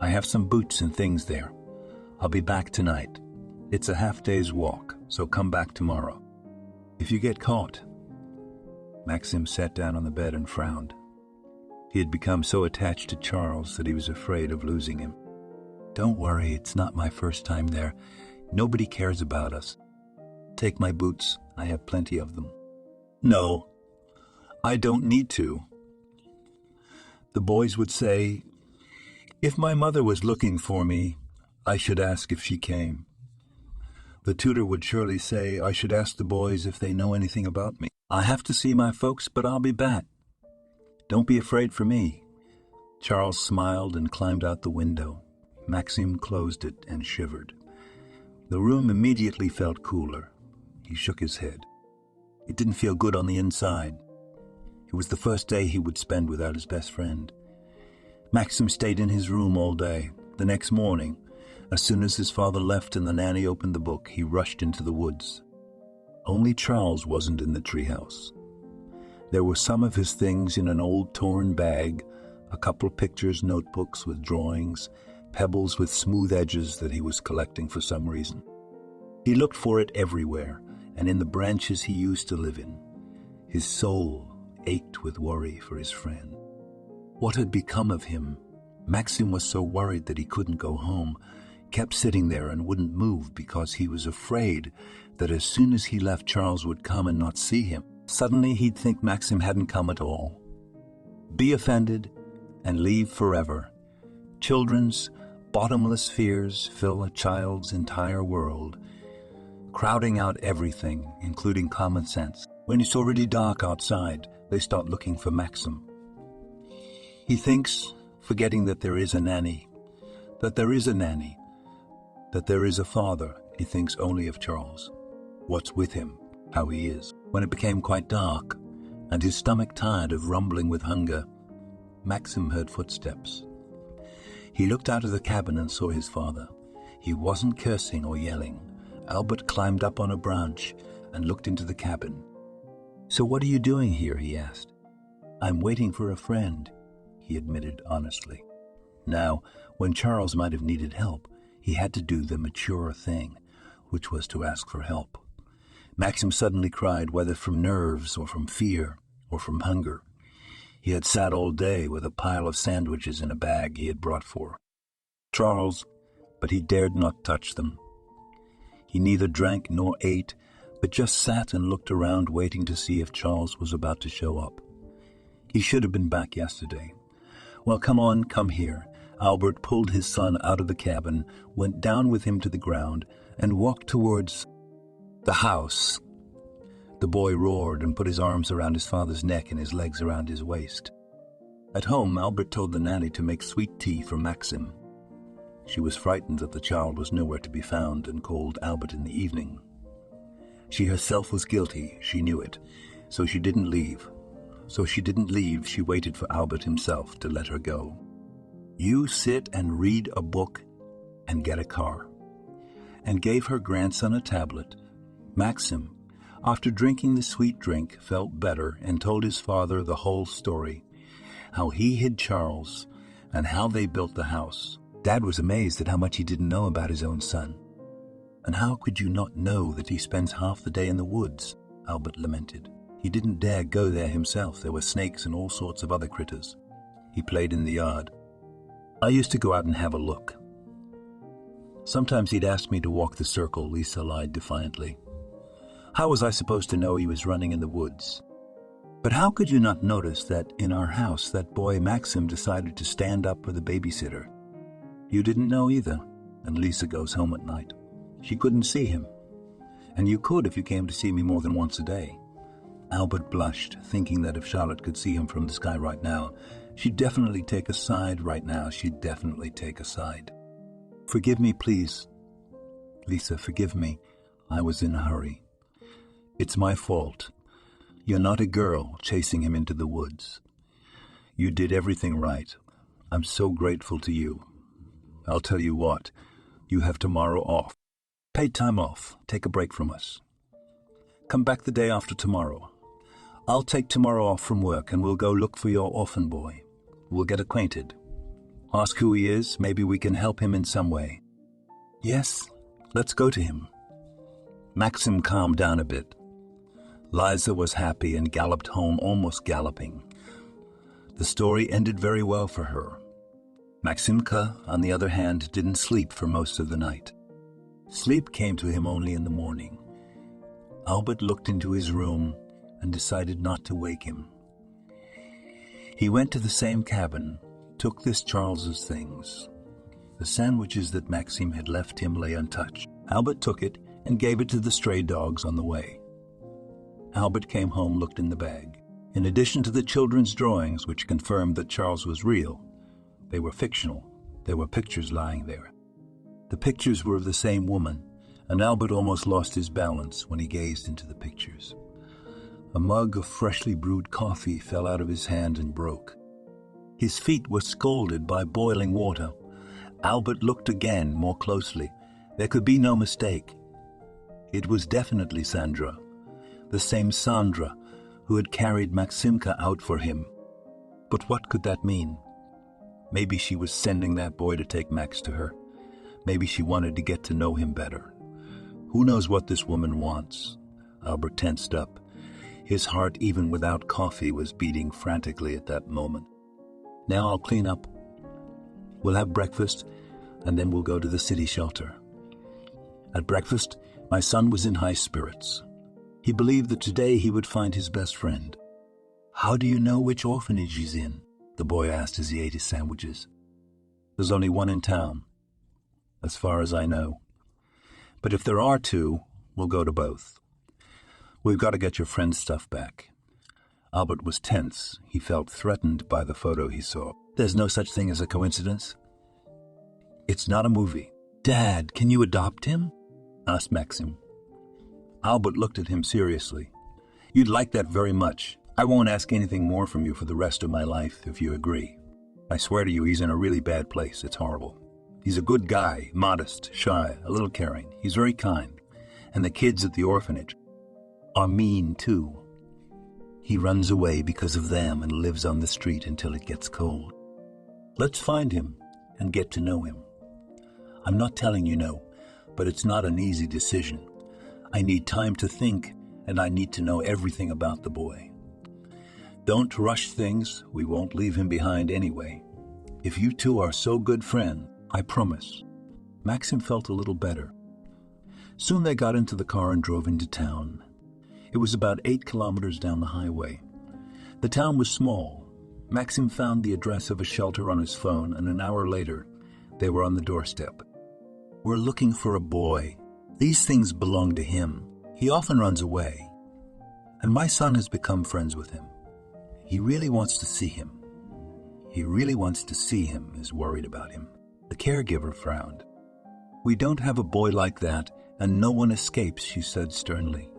A: I have some boots and things there. I'll be back tonight. It's a half-day's walk, so come back tomorrow. If you get caught..." Maxim sat down on the bed and frowned. He had become so attached to Charles that he was afraid of losing him. "Don't worry, it's not my first time there. Nobody cares about us. Take my boots, I have plenty of them." "No, I don't need to." The boys would say, "If my mother was looking for me, I should ask if she came." The tutor would surely say, "I should ask the boys if they know anything about me. I have to see my folks, but I'll be back. Don't be afraid for me." Charles smiled and climbed out the window. Maxim closed it and shivered. The room immediately felt cooler. He shook his head. It didn't feel good on the inside. It was the first day he would spend without his best friend. Maxim stayed in his room all day. The next morning, as soon as his father left and the nanny opened the book, he rushed into the woods. Only Charles wasn't in the treehouse. There were some of his things in an old torn bag, a couple pictures, notebooks with drawings, pebbles with smooth edges that he was collecting for some reason. He looked for it everywhere, and in the branches he used to live in. His soul ached with worry for his friend. What had become of him? Maxim was so worried that he couldn't go home, kept sitting there and wouldn't move because he was afraid that as soon as he left, Charles would come and not see him. Suddenly he'd think Maxim hadn't come at all. Be offended and leave forever. Children's bottomless fears fill a child's entire world, crowding out everything, including common sense. When it's already dark outside, they start looking for Maxim. He thinks, forgetting that there is a nanny, that there is a nanny, that there is a father. He thinks only of Charles, what's with him, how he is. When it became quite dark, and his stomach tired of rumbling with hunger, Maxim heard footsteps. He looked out of the cabin and saw his father. He wasn't cursing or yelling. Albert climbed up on a branch and looked into the cabin. "So what are you doing here?" he asked. "I'm waiting for a friend," he admitted honestly. Now, when Charles might have needed help, he had to do the mature thing, which was to ask for help. Maxim suddenly cried, whether from nerves or from fear or from hunger. He had sat all day with a pile of sandwiches in a bag he had brought for Charles, but he dared not touch them. He neither drank nor ate, but just sat and looked around, waiting to see if Charles was about to show up. He should have been back yesterday. "Well, come on, come here." Albert pulled his son out of the cabin, went down with him to the ground, and walked towards the house. The boy roared and put his arms around his father's neck and his legs around his waist. At home, Albert told the nanny to make sweet tea for Maxim. She was frightened that the child was nowhere to be found and called Albert in the evening. She herself was guilty, she knew it, so she didn't leave. She waited for Albert himself to let her go. "You sit and read a book and get a car," and gave her grandson a tablet. Maxim, after drinking the sweet drink, felt better and told his father the whole story, how he hid Charles and how they built the house. Dad was amazed at how much he didn't know about his own son. "And how could you not know that he spends half the day in the woods?" Albert lamented. "He didn't dare go there himself. There were snakes and all sorts of other critters. He played in the yard. I used to go out and have a look. Sometimes he'd ask me to walk the circle," Lisa lied defiantly. "How was I supposed to know he was running in the woods?" "But how could you not notice that in our house that boy Maxim decided to stand up for the babysitter? You didn't know either, and Lisa goes home at night. She couldn't see him. And you could if you came to see me more than once a day." Albert blushed, thinking that if Charlotte could see him from the sky right now, she'd definitely take a side right now. She'd definitely take a side. "Forgive me, please. Lisa, forgive me. I was in a hurry. It's my fault. You're not a girl chasing him into the woods. You did everything right. I'm so grateful to you. I'll tell you what, you have tomorrow off. Paid time off. Take a break from us. Come back the day after tomorrow. I'll take tomorrow off from work and we'll go look for your orphan boy. We'll get acquainted. Ask who he is. Maybe we can help him in some way. Yes, let's go to him. Maxim calmed down a bit. Liza was happy and galloped home, almost galloping. The story ended very well for her. Maximka, on the other hand, didn't sleep for most of the night. Sleep came to him only in the morning. Albert looked into his room and decided not to wake him. He went to the same cabin, took this Charles's things. The sandwiches that Maxim had left him lay untouched. Albert took it and gave it to the stray dogs on the way. Albert came home, looked in the bag. In addition to the children's drawings, which confirmed that Charles was real, they were fictional. There were pictures lying there. The pictures were of the same woman, and Albert almost lost his balance when he gazed into the pictures. A mug of freshly brewed coffee fell out of his hand and broke. His feet were scalded by boiling water. Albert looked again, more closely. There could be no mistake. It was definitely Sandra, the same Sandra who had carried Maximka out for him. But what could that mean? Maybe she was sending that boy to take Max to her. Maybe she wanted to get to know him better. Who knows what this woman wants? Albert tensed up. His heart, even without coffee, was beating frantically at that moment. Now I'll clean up. We'll have breakfast, and then we'll go to the city shelter. At breakfast, my son was in high spirits. He believed that today he would find his best friend. How do you know which orphanage he's in? The boy asked as he ate his sandwiches. There's only one in town, as far as I know. But if there are two, we'll go to both. We've got to get your friend's stuff back. Albert was tense. He felt threatened by the photo he saw. There's no such thing as a coincidence. It's not a movie. Dad, can you adopt him? Asked Maxim. Albert looked at him seriously. You'd like that very much. I won't ask anything more from you for the rest of my life if you agree. I swear to you, he's in a really bad place. It's horrible. He's a good guy, modest, shy, a little caring. He's very kind. And the kids at the orphanage are mean, too. He runs away because of them and lives on the street until it gets cold. Let's find him and get to know him. I'm not telling you no, but it's not an easy decision. I need time to think, and I need to know everything about the boy. Don't rush things. We won't leave him behind anyway. If you two are so good friends, I promise. Maxim felt a little better. Soon they got into the car and drove into town. It was about 8 kilometers down the highway. The town was small. Maxim found the address of a shelter on his phone, and an hour later, they were on the doorstep. We're looking for a boy. These things belong to him. He often runs away. And my son has become friends with him. He really wants to see him. Is worried about him. The caregiver frowned. We don't have a boy like that, and no one escapes, she said sternly.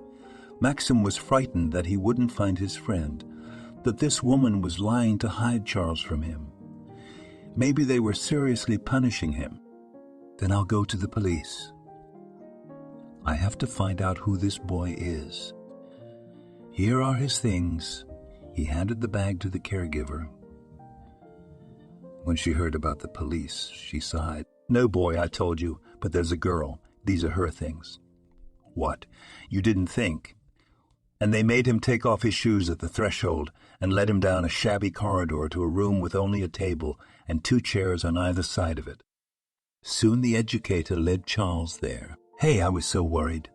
A: Maxim was frightened that he wouldn't find his friend, that this woman was lying to hide Charles from him. Maybe they were seriously punishing him. Then I'll go to the police. I have to find out who this boy is. Here are his things. He handed the bag to the caregiver. When she heard about the police, she sighed. No boy, I told you, but there's a girl. These are her things. What? You didn't think? And they made him take off his shoes at the threshold and led him down a shabby corridor to a room with only a table and 2 chairs on either side of it. Soon the educator led Charles there. Hey, I was so worried.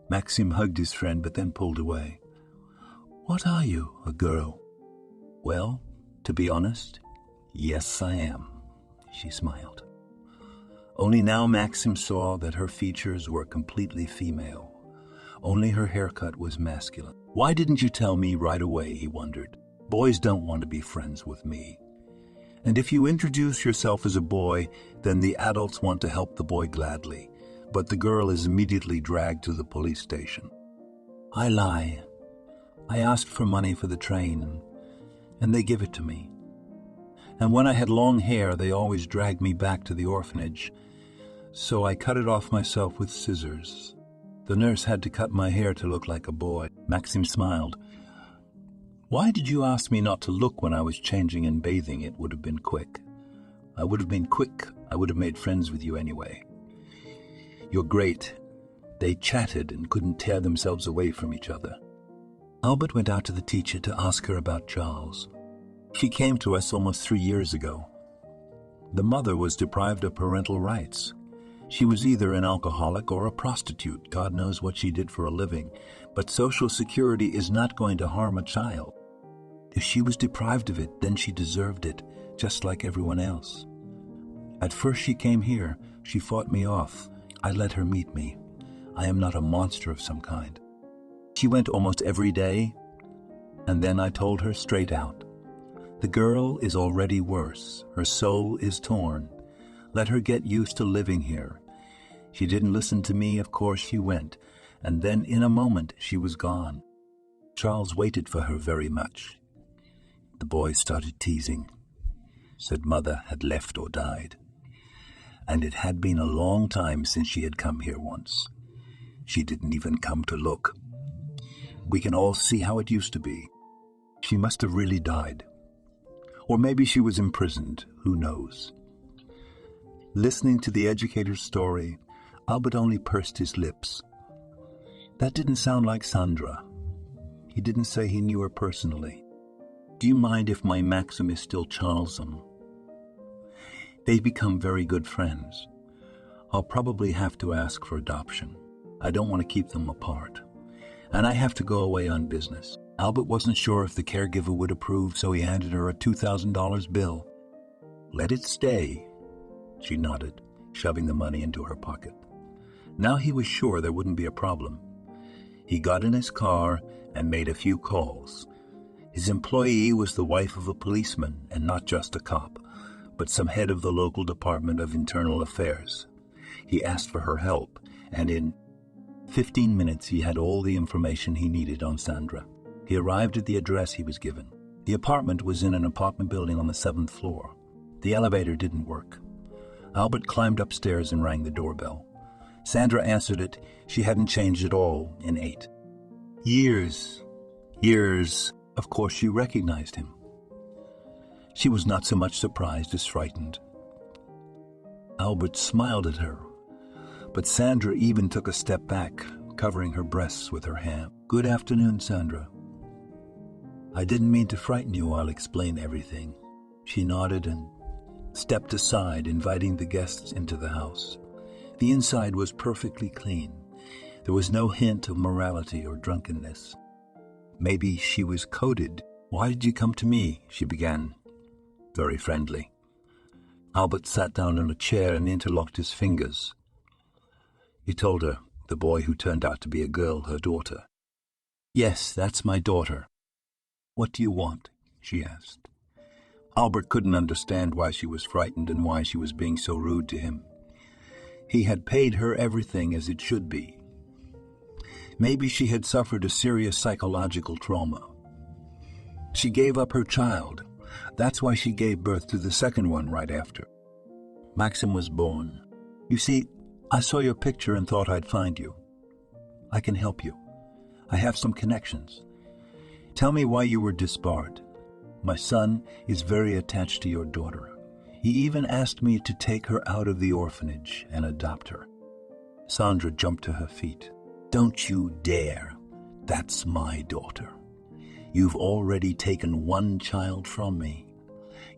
A: Maxim hugged his friend but then pulled away. What are you, a girl? Well, to be honest, yes I am, she smiled. Only now Maxim saw that her features were completely female. Only her haircut was masculine. Why didn't you tell me right away, he wondered. Boys don't want to be friends with me. And if you introduce yourself as a boy, then the adults want to help the boy gladly, but the girl is immediately dragged to the police station. I lie. I asked for money for the train, and they give it to me. And when I had long hair, they always dragged me back to the orphanage, so I cut it off myself with scissors. The nurse had to cut my hair to look like a boy. Maxim smiled. Why did you ask me not to look when I was changing and bathing? It would have been quick. I would have been quick. I would have made friends with you anyway. You're great." They chatted and couldn't tear themselves away from each other. Albert went out to the teacher to ask her about Charles. She came to us almost 3 years ago. The mother was deprived of parental rights. She was either an alcoholic or a prostitute. God knows what she did for a living. But Social Security is not going to harm a child. If she was deprived of it, then she deserved it, just like everyone else. At first she came here. She fought me off. I let her meet me. I am not a monster of some kind. She went almost every day, and then I told her straight out. The girl is already worse. Her soul is torn. Let her get used to living here. She didn't listen to me, of course she went, and then in a moment she was gone. Charles waited for her very much. The boy started teasing, said mother had left or died, and it had been a long time since she had come here once. She didn't even come to look. We can all see how it used to be. She must have really died. Or maybe she was imprisoned, who knows? Listening to the educator's story, Albert only pursed his lips. That didn't sound like Sandra. He didn't say he knew her personally. Do you mind if my Maxim is still Charlesum? They've become very good friends. I'll probably have to ask for adoption. I don't want to keep them apart. And I have to go away on business. Albert wasn't sure if the caregiver would approve, so he handed her a $2,000 bill. Let it stay, she nodded, shoving the money into her pocket. Now he was sure there wouldn't be a problem. He got in his car and made a few calls. His employee was the wife of a policeman, and not just a cop, but some head of the local Department of Internal Affairs. He asked for her help, and in 15 minutes he had all the information he needed on Sandra. He arrived at the address he was given. The apartment was in an apartment building on the 7th floor. The elevator didn't work. Albert climbed upstairs and rang the doorbell. Sandra answered it. She hadn't changed at all in 8 years. Of course, she recognized him. She was not so much surprised as frightened. Albert smiled at her, but Sandra even took a step back, covering her breasts with her hand. "Good afternoon, Sandra. I didn't mean to frighten you. I'll explain everything." She nodded and stepped aside, inviting the guests into the house. The inside was perfectly clean. There was no hint of morality or drunkenness. Maybe she was coded. "Why did you come to me?" she began, very friendly. Albert sat down in a chair and interlocked his fingers. He told her, the boy who turned out to be a girl, her daughter. "Yes, that's my daughter." "What do you want?" she asked. Albert couldn't understand why she was frightened and why she was being so rude to him. He had paid her everything as it should be. Maybe she had suffered a serious psychological trauma. She gave up her child. That's why she gave birth to the second one right after. Maxim was born. "You see, I saw your picture and thought I'd find you. I can help you. I have some connections. Tell me why you were disbarred. My son is very attached to your daughter. He even asked me to take her out of the orphanage and adopt her." Sandra jumped to her feet. "Don't you dare. That's my daughter. You've already taken one child from me.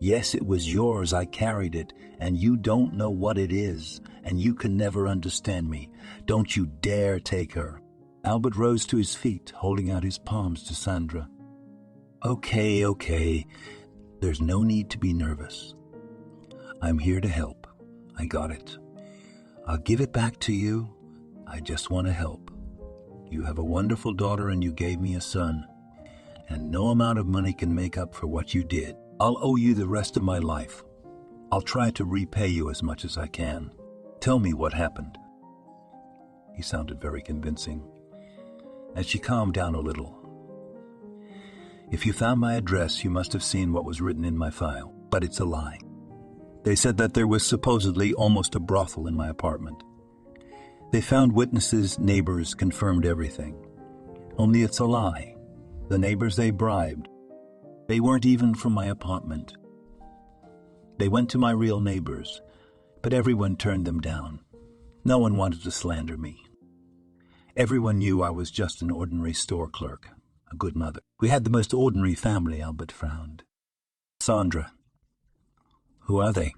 A: Yes, it was yours. I carried it, and you don't know what it is, and you can never understand me. Don't you dare take her." Albert rose to his feet, holding out his palms to Sandra. Okay. There's no need to be nervous. I'm here to help. I got it. I'll give it back to you. I just want to help. You have a wonderful daughter and you gave me a son, and no amount of money can make up for what you did. I'll owe you the rest of my life. I'll try to repay you as much as I can. Tell me what happened." He sounded very convincing, and she calmed down a little. "If you found my address, you must have seen what was written in my file, but it's a lie. They said that there was supposedly almost a brothel in my apartment. They found witnesses, neighbors, confirmed everything. Only it's a lie. The neighbors they bribed, they weren't even from my apartment. They went to my real neighbors, but everyone turned them down. No one wanted to slander me. Everyone knew I was just an ordinary store clerk, a good mother. We had the most ordinary family, Albert frowned. Sandra. Who are they?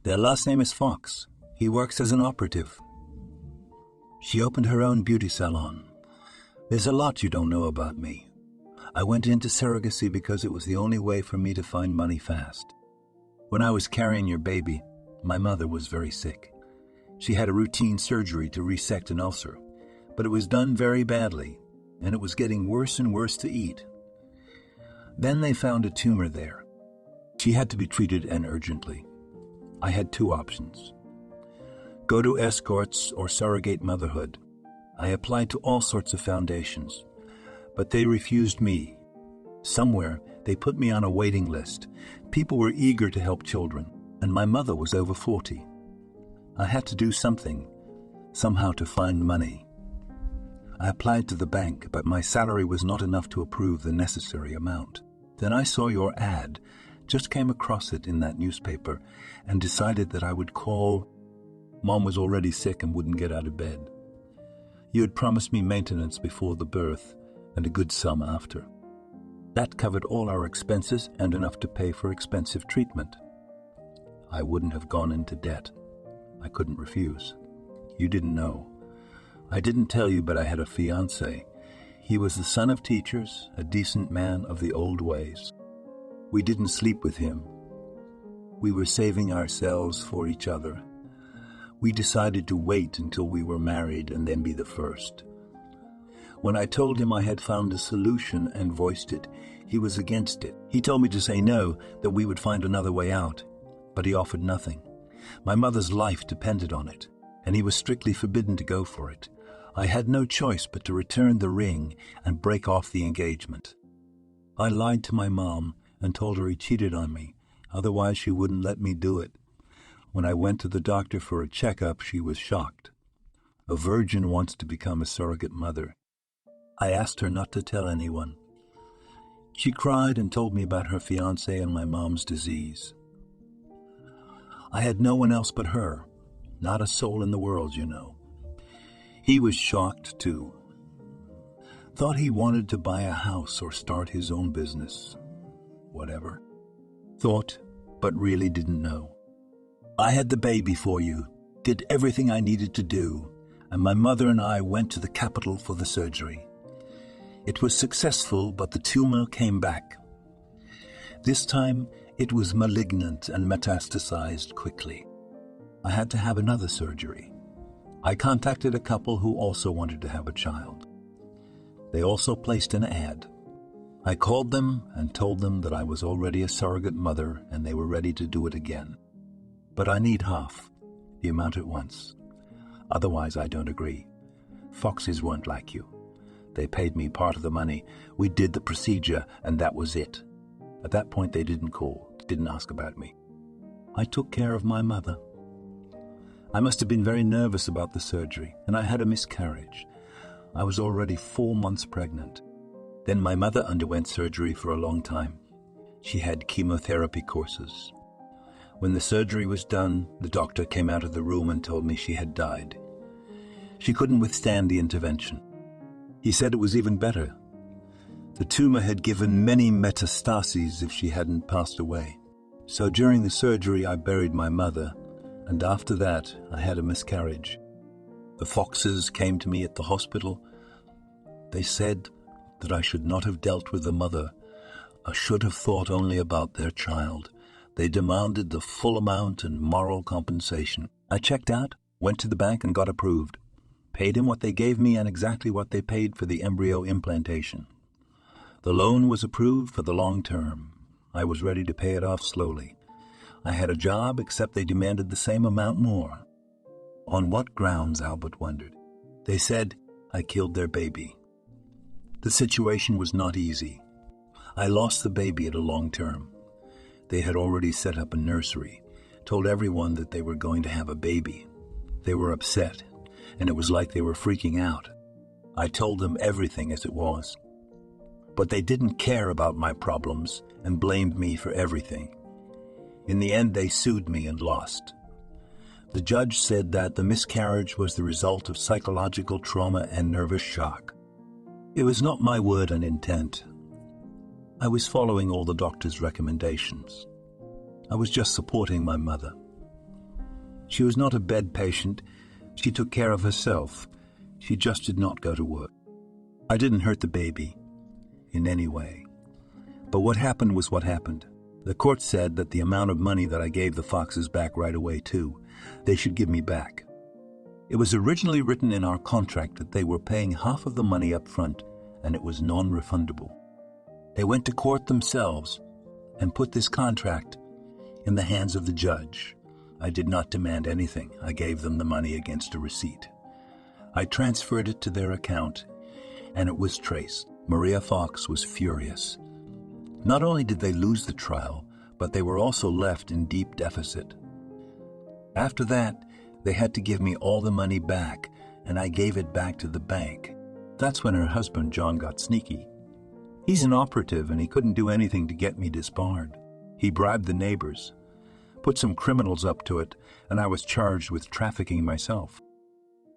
A: Their last name is Fox. He works as an operative. She opened her own beauty salon. There's a lot you don't know about me. I went into surrogacy because it was the only way for me to find money fast. When I was carrying your baby, my mother was very sick. She had a routine surgery to resect an ulcer, but it was done very badly, and it was getting worse and worse to eat. Then they found a tumor there. She had to be treated, and urgently. I had two options. Go to escorts or surrogate motherhood. I applied to all sorts of foundations, but they refused me. Somewhere, they put me on a waiting list. People were eager to help children, and my mother was over 40. I had to do something, somehow to find money. I applied to the bank, but my salary was not enough to approve the necessary amount. Then I saw your ad, just came across it in that newspaper, and decided that I would call. Mom was already sick and wouldn't get out of bed. You had promised me maintenance before the birth and a good sum after. That covered all our expenses and enough to pay for expensive treatment. I wouldn't have gone into debt. I couldn't refuse. You didn't know. I didn't tell you, but I had a fiancé. He was the son of teachers, a decent man of the old ways. We didn't sleep with him. We were saving ourselves for each other. We decided to wait until we were married and then be the first. When I told him I had found a solution and voiced it, he was against it. He told me to say no, that we would find another way out, but he offered nothing. My mother's life depended on it, and he was strictly forbidden to go for it. I had no choice but to return the ring and break off the engagement. I lied to my mom and told her he cheated on me, otherwise she wouldn't let me do it. When I went to the doctor for a checkup, she was shocked. A virgin wants to become a surrogate mother. I asked her not to tell anyone. She cried and told me about her fiancé and my mom's disease. I had no one else but her, not a soul in the world, you know. He was shocked, too. Thought he wanted to buy a house or start his own business. Whatever. Thought, but really didn't know. I had the baby for you, did everything I needed to do, and my mother and I went to the capital for the surgery. It was successful, but the tumor came back. This time, it was malignant and metastasized quickly. I had to have another surgery. I contacted a couple who also wanted to have a child. They also placed an ad. I called them and told them that I was already a surrogate mother and they were ready to do it again. But I need half, the amount at once. Otherwise, I don't agree. Foxes weren't like you. They paid me part of the money. We did the procedure, and that was it. At that point, they didn't call, didn't ask about me. I took care of my mother. I must have been very nervous about the surgery, and I had a miscarriage. I was already 4 months pregnant. Then my mother underwent surgery for a long time. She had chemotherapy courses. When the surgery was done, the doctor came out of the room and told me she had died. She couldn't withstand the intervention. He said it was even better. The tumor had given many metastases if she hadn't passed away. So during the surgery, I buried my mother, and after that, I had a miscarriage. The Foxes came to me at the hospital. They said that I should not have dealt with the mother. I should have thought only about their child. They demanded the full amount and moral compensation. I checked out, went to the bank and got approved. Paid him what they gave me and exactly what they paid for the embryo implantation. The loan was approved for the long term. I was ready to pay it off slowly. I had a job, except they demanded the same amount more. On what grounds, Albert wondered. They said I killed their baby. The situation was not easy. I lost the baby at a long term. They had already set up a nursery, told everyone that they were going to have a baby. They were upset, and it was like they were freaking out. I told them everything as it was. But they didn't care about my problems and blamed me for everything. In the end, they sued me and lost. The judge said that the miscarriage was the result of psychological trauma and nervous shock. It was not my word and intent. I was following all the doctor's recommendations. I was just supporting my mother. She was not a bed patient. She took care of herself. She just did not go to work. I didn't hurt the baby in any way. But what happened was what happened. The court said that the amount of money that I gave the Foxes back right away, too, they should give me back. It was originally written in our contract that they were paying half of the money up front, and it was non-refundable. They went to court themselves and put this contract in the hands of the judge. I did not demand anything. I gave them the money against a receipt. I transferred it to their account, and it was traced. Maria Fox was furious. Not only did they lose the trial, but they were also left in deep deficit. After that, they had to give me all the money back, and I gave it back to the bank. That's when her husband, John, got sneaky. He's an operative, and he couldn't do anything to get me disbarred. He bribed the neighbors, put some criminals up to it, and I was charged with trafficking myself.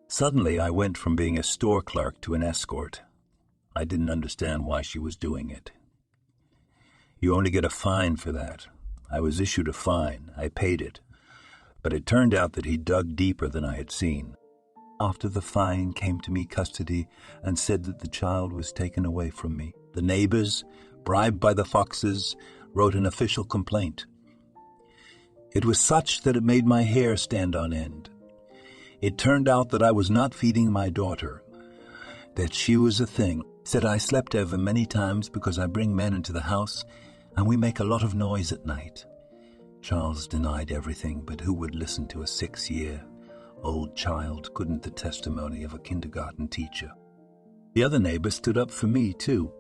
A: Suddenly, I went from being a store clerk to an escort. I didn't understand why she was doing it. You only get a fine for that. I was issued a fine. I paid it. But it turned out that he dug deeper than I had seen. After the fine came to me custody and said that the child was taken away from me. The neighbors, bribed by the Foxes, wrote an official complaint. It was such that it made my hair stand on end. It turned out that I was not feeding my daughter, that she was a thing. Said I slept over many times because I bring men into the house and we make a lot of noise at night. Charles denied everything, but who would listen to a 6-year-old child? Couldn't the testimony of a kindergarten teacher? The other neighbor stood up for me too,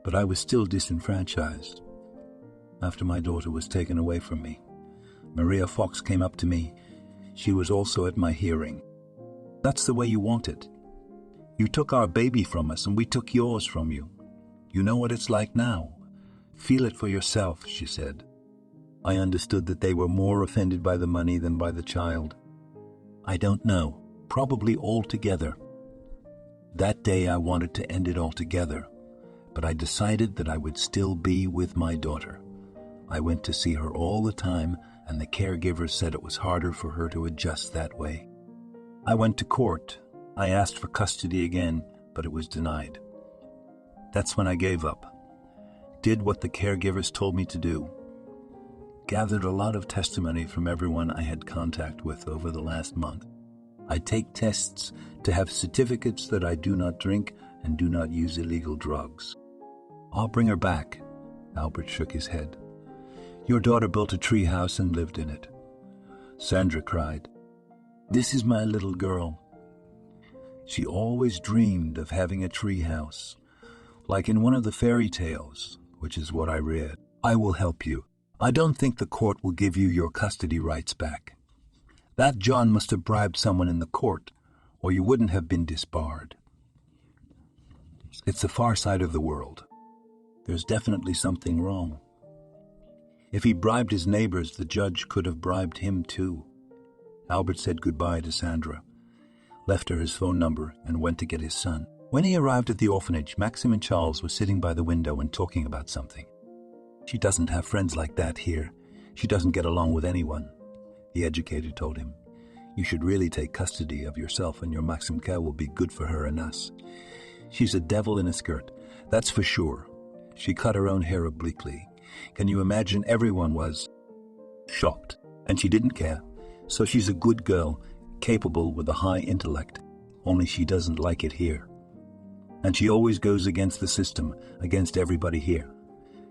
A: but I was still disenfranchised. After my daughter was taken away from me, Maria Fox came up to me. She was also at my hearing. That's the way you want it. You took our baby from us and we took yours from you. You know what it's like now. Feel it for yourself, she said. I understood that they were more offended by the money than by the child. I don't know, probably altogether. That day I wanted to end it altogether, but I decided that I would still be with my daughter. I went to see her all the time, and the caregiver said it was harder for her to adjust that way. I went to court. I asked for custody again, but it was denied. That's when I gave up. Did what the caregivers told me to do. Gathered a lot of testimony from everyone I had contact with over the last month. I take tests to have certificates that I do not drink and do not use illegal drugs. I'll bring her back. Albert shook his head. Your daughter built a tree house and lived in it. Sandra cried. This is my little girl. She always dreamed of having a tree house, like in one of the fairy tales, which is what I read. I will help you. I don't think the court will give you your custody rights back. That John must have bribed someone in the court, or you wouldn't have been disbarred. It's the far side of the world. There's definitely something wrong. If he bribed his neighbors, the judge could have bribed him too. Albert said goodbye to Sandra, left her his phone number, and went to get his son. When he arrived at the orphanage, Maxim and Charles were sitting by the window and talking about something. She doesn't have friends like that here. She doesn't get along with anyone, the educator told him. You should really take custody of yourself, and your Maxim care will be good for her and us. She's a devil in a skirt, that's for sure. She cut her own hair obliquely. Can you imagine? Everyone was shocked, and she didn't care. So she's a good girl, capable with a high intellect, only she doesn't like it here. And she always goes against the system, against everybody here.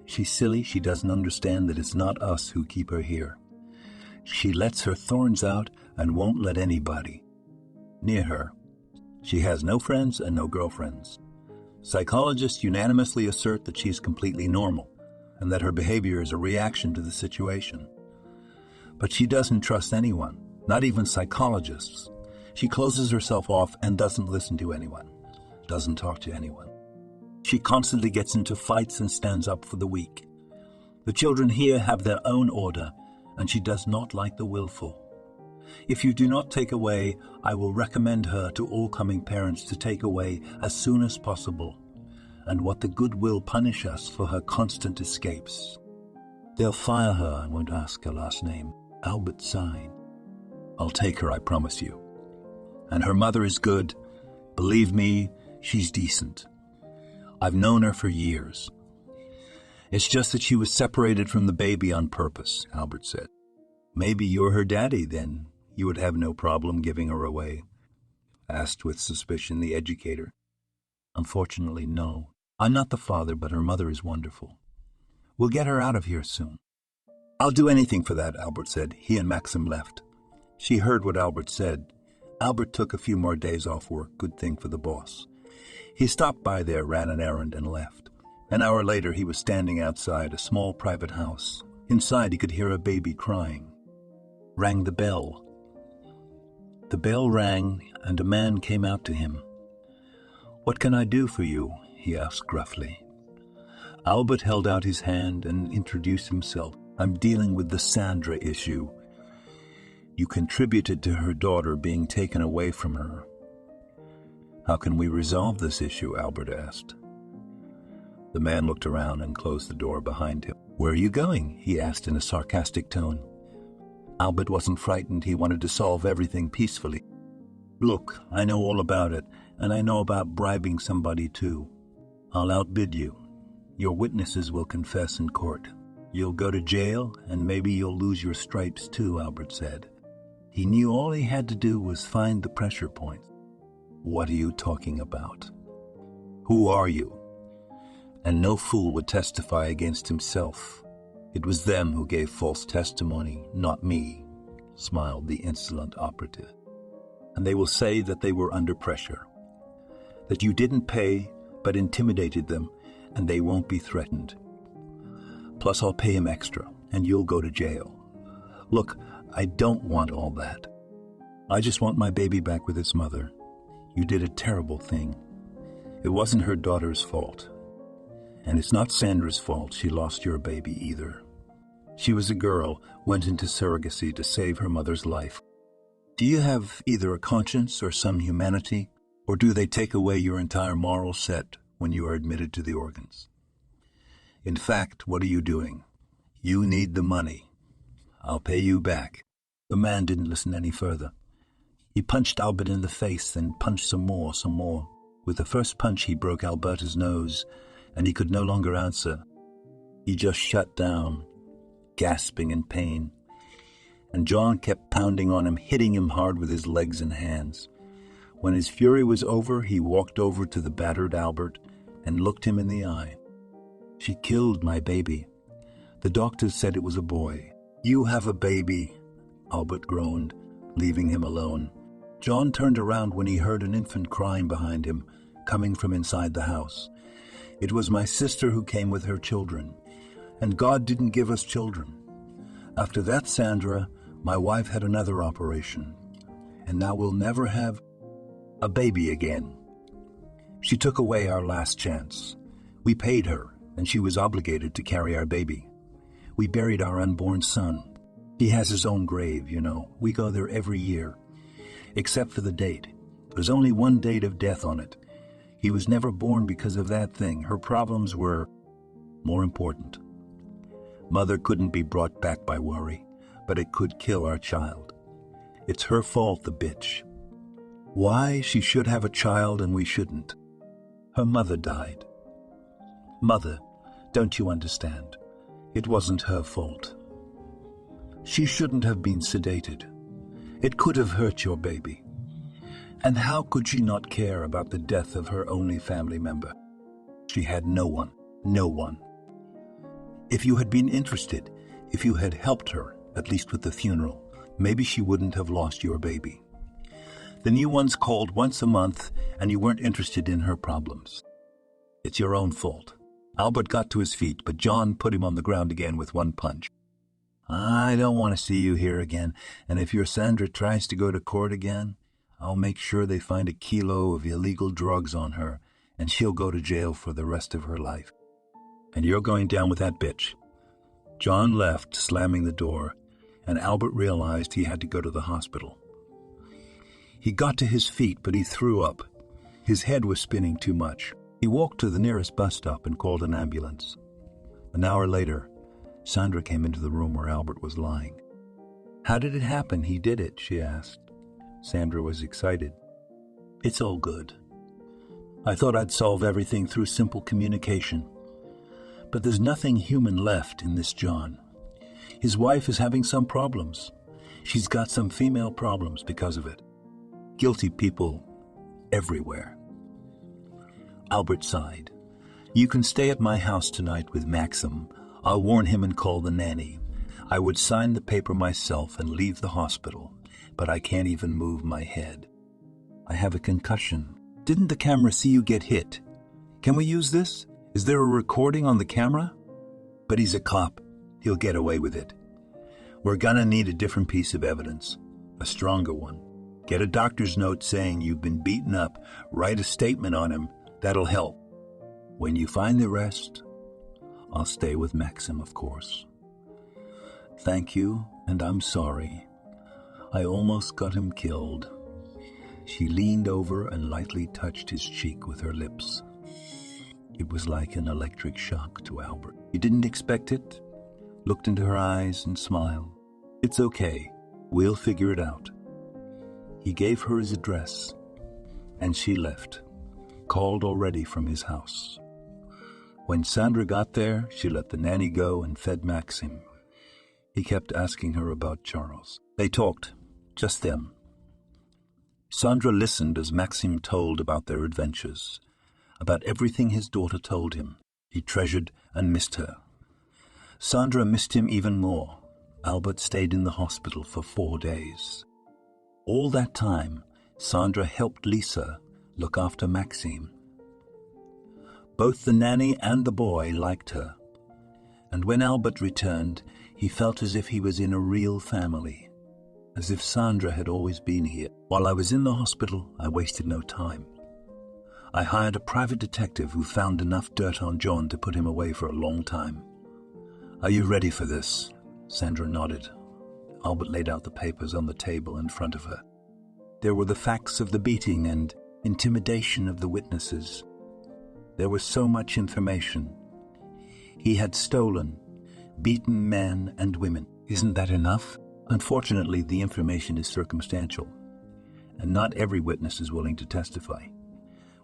A: She's silly. She doesn't understand that it's not us who keep her here. She lets her thorns out and won't let anybody near her. She has no friends and no girlfriends. Psychologists unanimously assert that she's completely normal and that her behavior is a reaction to the situation. But she doesn't trust anyone, not even psychologists. She closes herself off and doesn't listen to anyone, doesn't talk to anyone. She constantly gets into fights and stands up for the weak. The children here have their own order, and she does not like the willful. If you do not take away, I will recommend her to all coming parents to take away as soon as possible, and what the good will punish us for her constant escapes. They'll fire her and won't ask her last name. Albert sighed. I'll take her, I promise you. And her mother is good. Believe me, she's decent. I've known her for years. It's just that she was separated from the baby on purpose, Albert said. Maybe you're her daddy, then. You would have no problem giving her away, asked with suspicion the educator. Unfortunately, no. I'm not the father, but her mother is wonderful. We'll get her out of here soon. I'll do anything for that, Albert said. He and Maxim left. She heard what Albert said. Albert took a few more days off work, good thing for the boss. He stopped by there, ran an errand, and left. An hour later, he was standing outside a small private house. Inside, he could hear a baby crying. Rang the bell. The bell rang, and a man came out to him. What can I do for you? He asked gruffly. Albert held out his hand and introduced himself. I'm dealing with the Sandra issue. You contributed to her daughter being taken away from her. How can we resolve this issue? Albert asked. The man looked around and closed the door behind him. Where are you going? He asked in a sarcastic tone. Albert wasn't frightened. He wanted to solve everything peacefully. Look, I know all about it, and I know about bribing somebody too. I'll outbid you. Your witnesses will confess in court. You'll go to jail, and maybe you'll lose your stripes too, Albert said. He knew all he had to do was find the pressure point. What are you talking about? Who are you? And no fool would testify against himself. It was them who gave false testimony, not me, smiled the insolent operative. And they will say that they were under pressure, that you didn't pay but intimidated them, and they won't be threatened. Plus I'll pay him extra, and you'll go to jail. Look, I don't want all that. I just want my baby back with its mother. You did a terrible thing. It wasn't her daughter's fault. And it's not Sandra's fault she lost your baby either. She was a girl, went into surrogacy to save her mother's life. Do you have either a conscience or some humanity, or do they take away your entire moral set when you are admitted to the organs? In fact, what are you doing? You need the money. I'll pay you back. The man didn't listen any further. He punched Albert in the face, then punched some more. With the first punch, he broke Alberta's nose, and he could no longer answer. He just shut down, gasping in pain. And John kept pounding on him, hitting him hard with his legs and hands. When his fury was over, he walked over to the battered Albert and looked him in the eye. She killed my baby. The doctors said it was a boy. You have a baby, Albert groaned, leaving him alone. John turned around when he heard an infant crying behind him, coming from inside the house. It was my sister who came with her children, and God didn't give us children. After that, Sandra, my wife had another operation, and now we'll never have a baby again. She took away our last chance. We paid her, and she was obligated to carry our baby. We buried our unborn son. He has his own grave, you know. We go there every year, except for the date. There's only one date of death on it. He was never born because of that thing. Her problems were more important. Mother couldn't be brought back by worry, but it could kill our child. It's her fault, the bitch. Why she should have a child and we shouldn't. Her mother died. Mother, don't you understand? It wasn't her fault. She shouldn't have been sedated. It could have hurt your baby. And how could she not care about the death of her only family member? She had no one. If you had been interested, if you had helped her, at least with the funeral, maybe she wouldn't have lost your baby. The new ones called once a month, and you weren't interested in her problems. It's your own fault. Albert got to his feet, but John put him on the ground again with one punch. I don't want to see you here again, and if your Sandra tries to go to court again, I'll make sure they find a kilo of illegal drugs on her, and she'll go to jail for the rest of her life. And you're going down with that bitch. John left, slamming the door. and Albert realized he had to go to the hospital. He got to his feet, but he threw up. His head was spinning too much. He walked to the nearest bus stop and called an ambulance. An hour later, Sandra came into the room where Albert was lying. "How did it happen? He did it," she asked. Sandra was excited. "It's all good. I thought I'd solve everything through simple communication. But there's nothing human left in this John. His wife is having some problems. She's got some female problems because of it. Guilty people everywhere." Albert sighed. "You can stay at my house tonight with Maxim. I'll warn him and call the nanny. I would sign the paper myself and leave the hospital, but I can't even move my head. I have a concussion. Didn't the camera see you get hit? Can we use this? Is there a recording on the camera? But he's a cop. He'll get away with it. We're gonna need a different piece of evidence, a stronger one. Get a doctor's note saying you've been beaten up. Write a statement on him. That'll help. When you find the rest, I'll stay with Maxim, of course. Thank you, and I'm sorry. I almost got him killed." She leaned over and lightly touched his cheek with her lips. It was like an electric shock to Albert. He didn't expect it, looked into her eyes and smiled. "It's okay. We'll figure it out." He gave her his address, and she left, called already from his house. When Sandra got there, she let the nanny go and fed Maxim. He kept asking her about Charles. They talked, just them. Sandra listened as Maxim told about their adventures, about everything his daughter told him. He treasured and missed her. Sandra missed him even more. Albert stayed in the hospital for 4 days. All that time, Sandra helped Lisa look after Maxime. Both the nanny and the boy liked her, and when Albert returned, he felt as if he was in a real family, as if Sandra had always been here. While I was in the hospital, I wasted no time. I hired a private detective who found enough dirt on John to put him away for a long time. Are you ready for this? Sandra nodded. Albert laid out the papers on the table in front of her. There were the facts of the beating and intimidation of the witnesses. There was so much information. He had stolen, beaten men and women. Isn't that enough? Unfortunately, the information is circumstantial, and not every witness is willing to testify.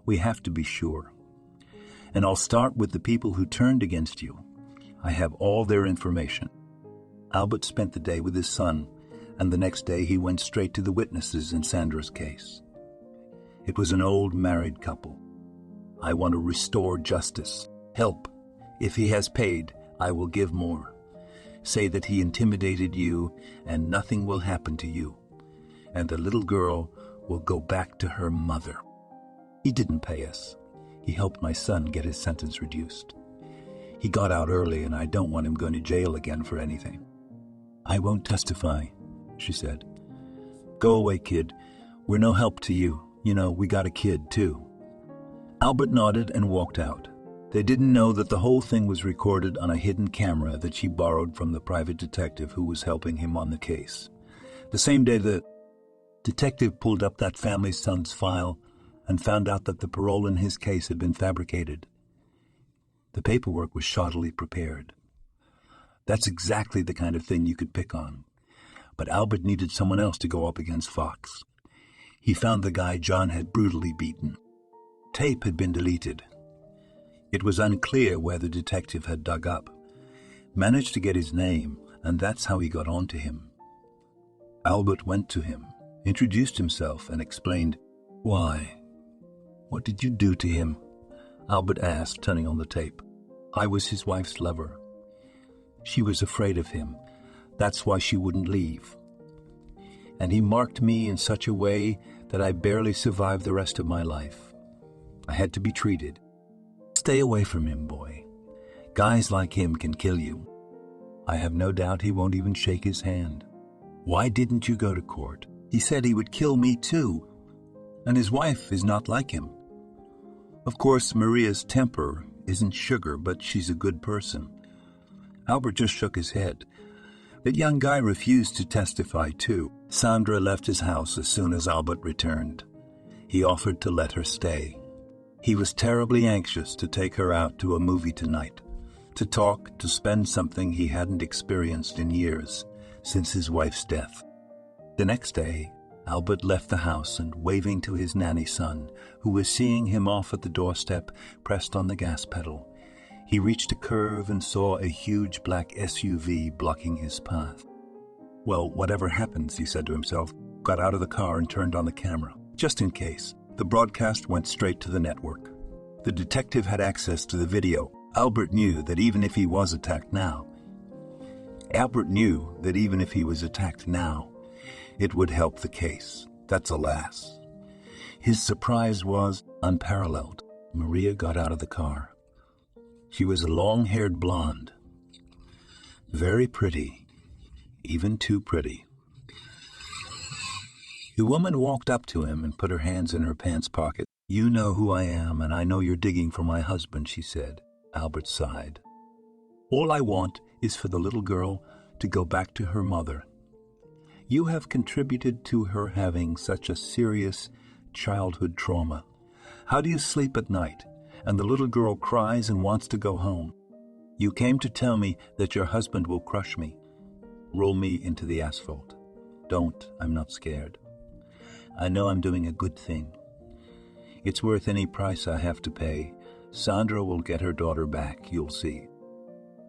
A: We have to be sure. And I'll start with the people who turned against you. I have all their information. Albert spent the day with his son, and the next day he went straight to the witnesses in Sandra's case. It was an old married couple. I want to restore justice. Help. If he has paid, I will give more. Say that he intimidated you, and nothing will happen to you. And the little girl will go back to her mother. He didn't pay us. He helped my son get his sentence reduced. He got out early, and I don't want him going to jail again for anything. I won't testify, she said. Go away, kid. We're no help to you. You know, we got a kid, too. Albert nodded and walked out. They didn't know that the whole thing was recorded on a hidden camera that she borrowed from the private detective who was helping him on the case. The same day, the detective pulled up that family's son's file and found out that the parole in his case had been fabricated. The paperwork was shoddily prepared. That's exactly the kind of thing you could pick on. But Albert needed someone else to go up against Fox. He found the guy John had brutally beaten. Tape had been deleted. It was unclear where the detective had dug up. Managed to get his name, and that's how he got on to him. Albert went to him, introduced himself, and explained, Why? What did you do to him? Albert asked, turning on the tape. I was his wife's lover. She was afraid of him. That's why she wouldn't leave. And he marked me in such a way that I barely survived the rest of my life. I had to be treated. Stay away from him, boy. Guys like him can kill you. I have no doubt he won't even shake his hand. Why didn't you go to court? He said he would kill me too. And his wife is not like him. Of course, Maria's temper isn't sugar, but she's a good person. Albert just shook his head. The young guy refused to testify too. Sandra left his house as soon as Albert returned. He offered to let her stay. He was terribly anxious to take her out to a movie tonight, to talk, to spend something he hadn't experienced in years, since his wife's death. The next day, Albert left the house and, waving to his nanny son, who was seeing him off at the doorstep, pressed on the gas pedal. He reached a curve and saw a huge black SUV blocking his path. Well, whatever happens, he said to himself, got out of the car and turned on the camera, just in case. The broadcast went straight to the network. The detective had access to the video. Albert knew that even if he was attacked now, it would help the case. That's alas. His surprise was unparalleled. Maria got out of the car. She was a long-haired blonde. Very pretty, even too pretty. The woman walked up to him and put her hands in her pants pocket. "You know who I am, and I know you're digging for my husband," she said. Albert sighed. "All I want is for the little girl to go back to her mother. You have contributed to her having such a serious childhood trauma. How do you sleep at night, and the little girl cries and wants to go home? You came to tell me that your husband will crush me, roll me into the asphalt. Don't, I'm not scared. I know I'm doing a good thing. It's worth any price I have to pay. Sandra will get her daughter back, you'll see.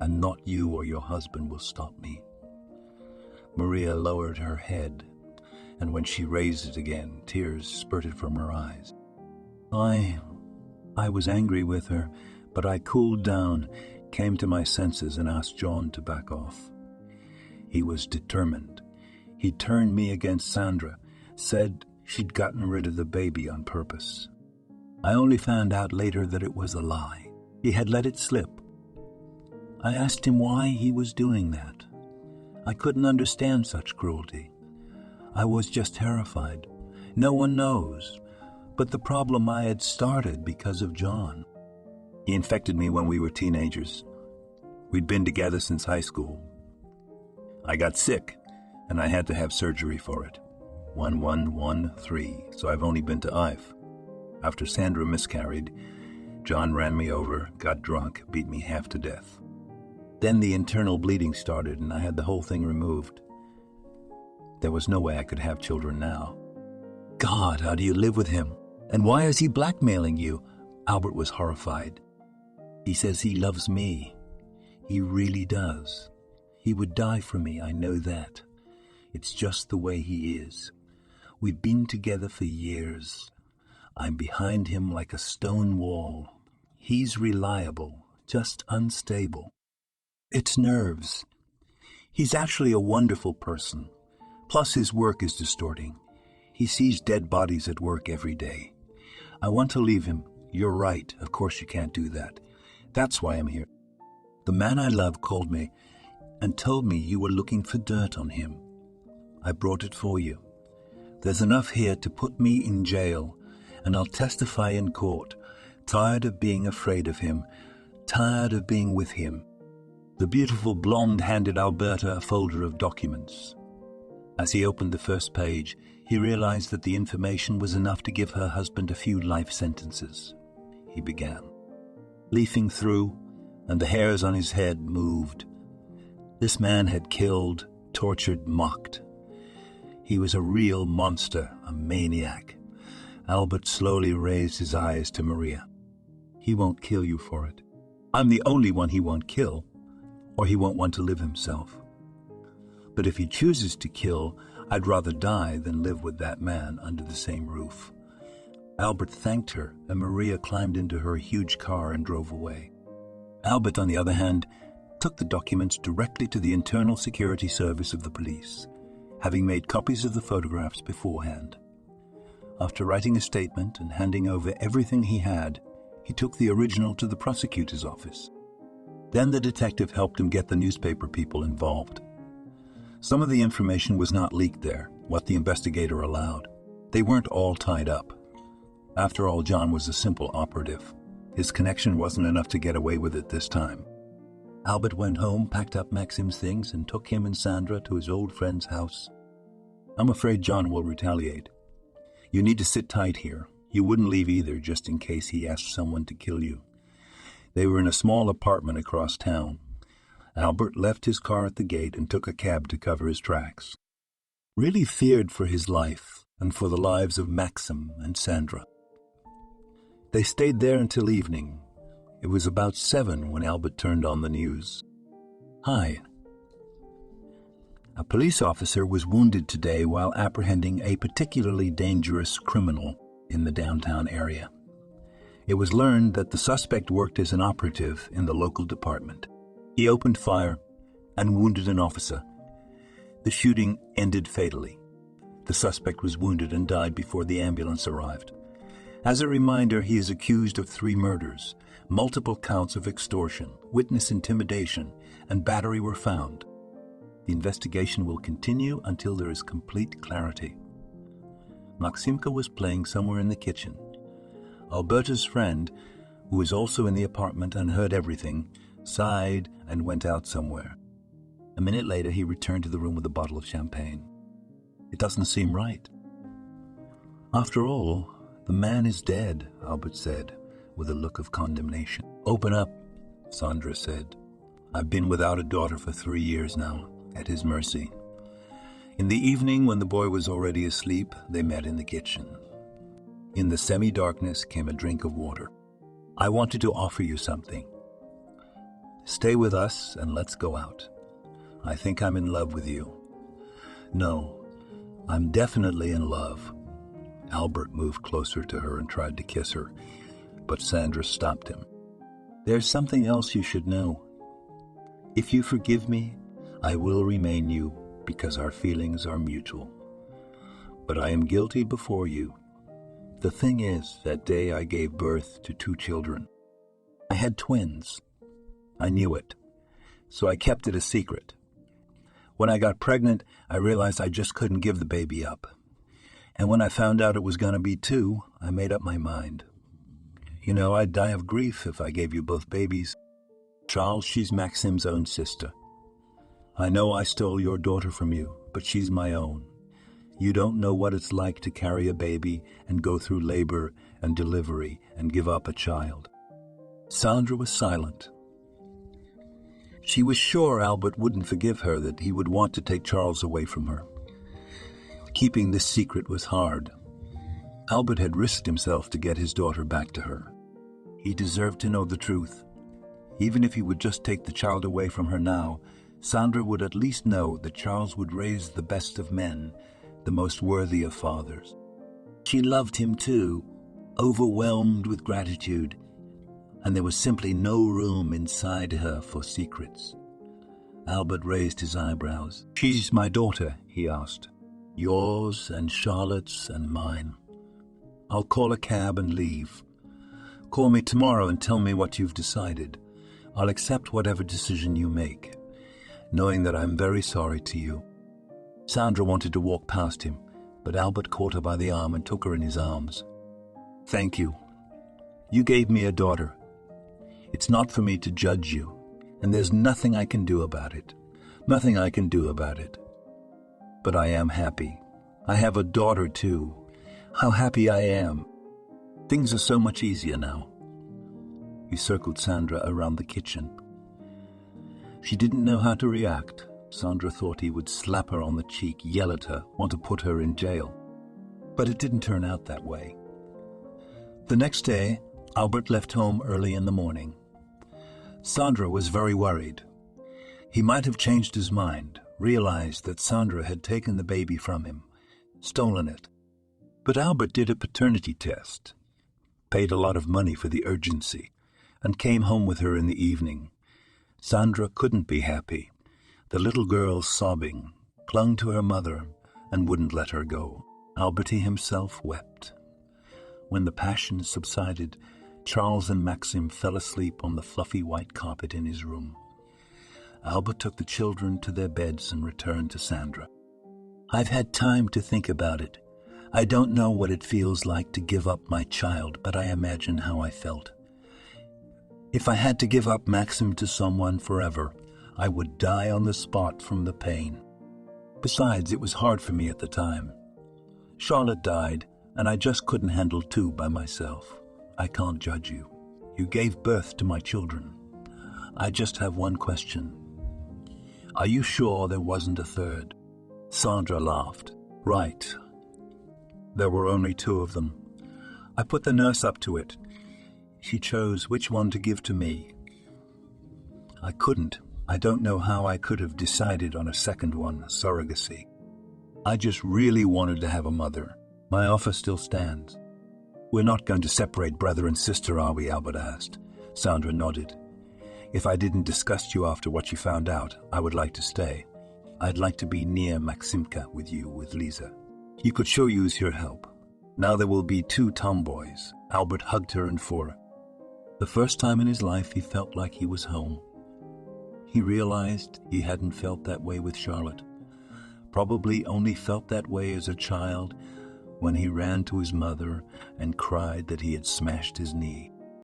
A: And not you or your husband will stop me." Maria lowered her head, and when she raised it again, tears spurted from her eyes. I was angry with her, but I cooled down, came to my senses, and asked John to back off. He was determined. He turned me against Sandra, said she'd gotten rid of the baby on purpose. I only found out later that it was a lie. He had let it slip. I asked him why he was doing that. I couldn't understand such cruelty. I was just terrified. No one knows. But the problem I had started because of John. He infected me when we were teenagers. We'd been together since high school. I got sick, and I had to have surgery for it. 1113, so I've only been to IVE. After Sandra miscarried, John ran me over, got drunk, beat me half to death. Then the internal bleeding started, and I had the whole thing removed. There was no way I could have children now. God, how do you live with him? And why is he blackmailing you? Albert was horrified. He says he loves me. He really does. He would die for me, I know that. It's just the way he is. We've been together for years. I'm behind him like a stone wall. He's reliable, just unstable. It's nerves. He's actually a wonderful person. Plus his work is distorting. He sees dead bodies at work every day. I want to leave him. You're right. Of course you can't do that. That's why I'm here. The man I love called me and told me you were looking for dirt on him. I brought it for you. There's enough here to put me in jail, and I'll testify in court. Tired of being afraid of him. Tired of being with him. The beautiful blonde handed Alberta a folder of documents. As he opened the first page, he realized that the information was enough to give her husband a few life sentences. He began, leafing through, and the hairs on his head moved. This man had killed, tortured, mocked. He was a real monster, a maniac. Albert slowly raised his eyes to Maria. He won't kill you for it. I'm the only one he won't kill, or he won't want to live himself. But if he chooses to kill, I'd rather die than live with that man under the same roof. Albert thanked her, and Maria climbed into her huge car and drove away. Albert, on the other hand, took the documents directly to the Internal Security Service of the police, having made copies of the photographs beforehand. After writing a statement and handing over everything he had, he took the original to the prosecutor's office. Then the detective helped him get the newspaper people involved. Some of the information was not leaked there, what the investigator allowed. They weren't all tied up. After all, John was a simple operative. His connection wasn't enough to get away with it this time. Albert went home, packed up Maxim's things, and took him and Sandra to his old friend's house. I'm afraid John will retaliate. You need to sit tight here. You wouldn't leave either, just in case he asked someone to kill you. They were in a small apartment across town. Albert left his car at the gate and took a cab to cover his tracks. Really feared for his life and for the lives of Maxim and Sandra. They stayed there until evening. It was about 7 when Albert turned on the news. Hi. A police officer was wounded today while apprehending a particularly dangerous criminal in the downtown area. It was learned that the suspect worked as an operative in the local department. He opened fire and wounded an officer. The shooting ended fatally. The suspect was wounded and died before the ambulance arrived. As a reminder, he is accused of 3 murders. Multiple counts of extortion, witness intimidation, and battery were found. The investigation will continue until there is complete clarity. Maximka was playing somewhere in the kitchen. Alberta's friend, who was also in the apartment and heard everything, sighed and went out somewhere. A minute later, he returned to the room with a bottle of champagne. It doesn't seem right. After all, the man is dead, Albert said, with a look of condemnation. Open up, Sandra said. I've been without a daughter for 3 years now, at his mercy. In the evening, when the boy was already asleep, they met in the kitchen. In the semi-darkness came a drink of water. I wanted to offer you something. Stay with us and let's go out. I think I'm in love with you. No, I'm definitely in love. Albert moved closer to her and tried to kiss her, but Sandra stopped him. There's something else you should know. If you forgive me, I will remain you because our feelings are mutual. But I am guilty before you. The thing is, that day I gave birth to 2 children. I had twins. I knew it, so I kept it a secret. When I got pregnant, I realized I just couldn't give the baby up. And when I found out it was going to be 2, I made up my mind. You know, I'd die of grief if I gave you both babies. Charles, she's Maxim's own sister. I know I stole your daughter from you, but she's my own. You don't know what it's like to carry a baby and go through labor and delivery and give up a child. Sandra was silent. She was sure Albert wouldn't forgive her, that he would want to take Charles away from her. Keeping this secret was hard. Albert had risked himself to get his daughter back to her. He deserved to know the truth. Even if he would just take the child away from her now, Sandra would at least know that Charles would raise the best of men, the most worthy of fathers. She loved him too, overwhelmed with gratitude, and there was simply no room inside her for secrets. Albert raised his eyebrows. She's my daughter, he asked. Yours and Charlotte's and mine. I'll call a cab and leave. Call me tomorrow and tell me what you've decided. I'll accept whatever decision you make, knowing that I'm very sorry to you. Sandra wanted to walk past him, but Albert caught her by the arm and took her in his arms. Thank you. You gave me a daughter. It's not for me to judge you, and there's nothing I can do about it. Nothing I can do about it. But I am happy. I have a daughter, too. How happy I am. Things are so much easier now. He circled Sandra around the kitchen. She didn't know how to react. Sandra thought he would slap her on the cheek, yell at her, want to put her in jail. But it didn't turn out that way. The next day, Albert left home early in the morning. Sandra was very worried. He might have changed his mind, realized that Sandra had taken the baby from him, stolen it. But Albert did a paternity test, paid a lot of money for the urgency, and came home with her in the evening. Sandra couldn't be happy. The little girl, sobbing, clung to her mother and wouldn't let her go. Alberti himself wept. When the passion subsided, Charles and Maxim fell asleep on the fluffy white carpet in his room. Albert took the children to their beds and returned to Sandra. I've had time to think about it. I don't know what it feels like to give up my child, but I imagine how I felt. If I had to give up Maxim to someone forever, I would die on the spot from the pain. Besides, it was hard for me at the time. Charlotte died, and I just couldn't handle two by myself. I can't judge you. You gave birth to my children. I just have one question. Are you sure there wasn't a third? Sandra laughed. Right. There were only two of them. I put the nurse up to it. She chose which one to give to me. I couldn't. I don't know how I could have decided on a second one, surrogacy. I just really wanted to have a mother. My offer still stands. We're not going to separate brother and sister, are we? Albert asked. Sandra nodded. If I didn't disgust you after what you found out, I would like to stay. I'd like to be near Maximka with you, with Lisa. You could sure use your help. Now there will be two tomboys. Albert hugged her and for her. The first time in his life he felt like he was home. He realized he hadn't felt that way with Charlotte. Probably only felt that way as a child when he ran to his mother and cried that he had smashed his knee.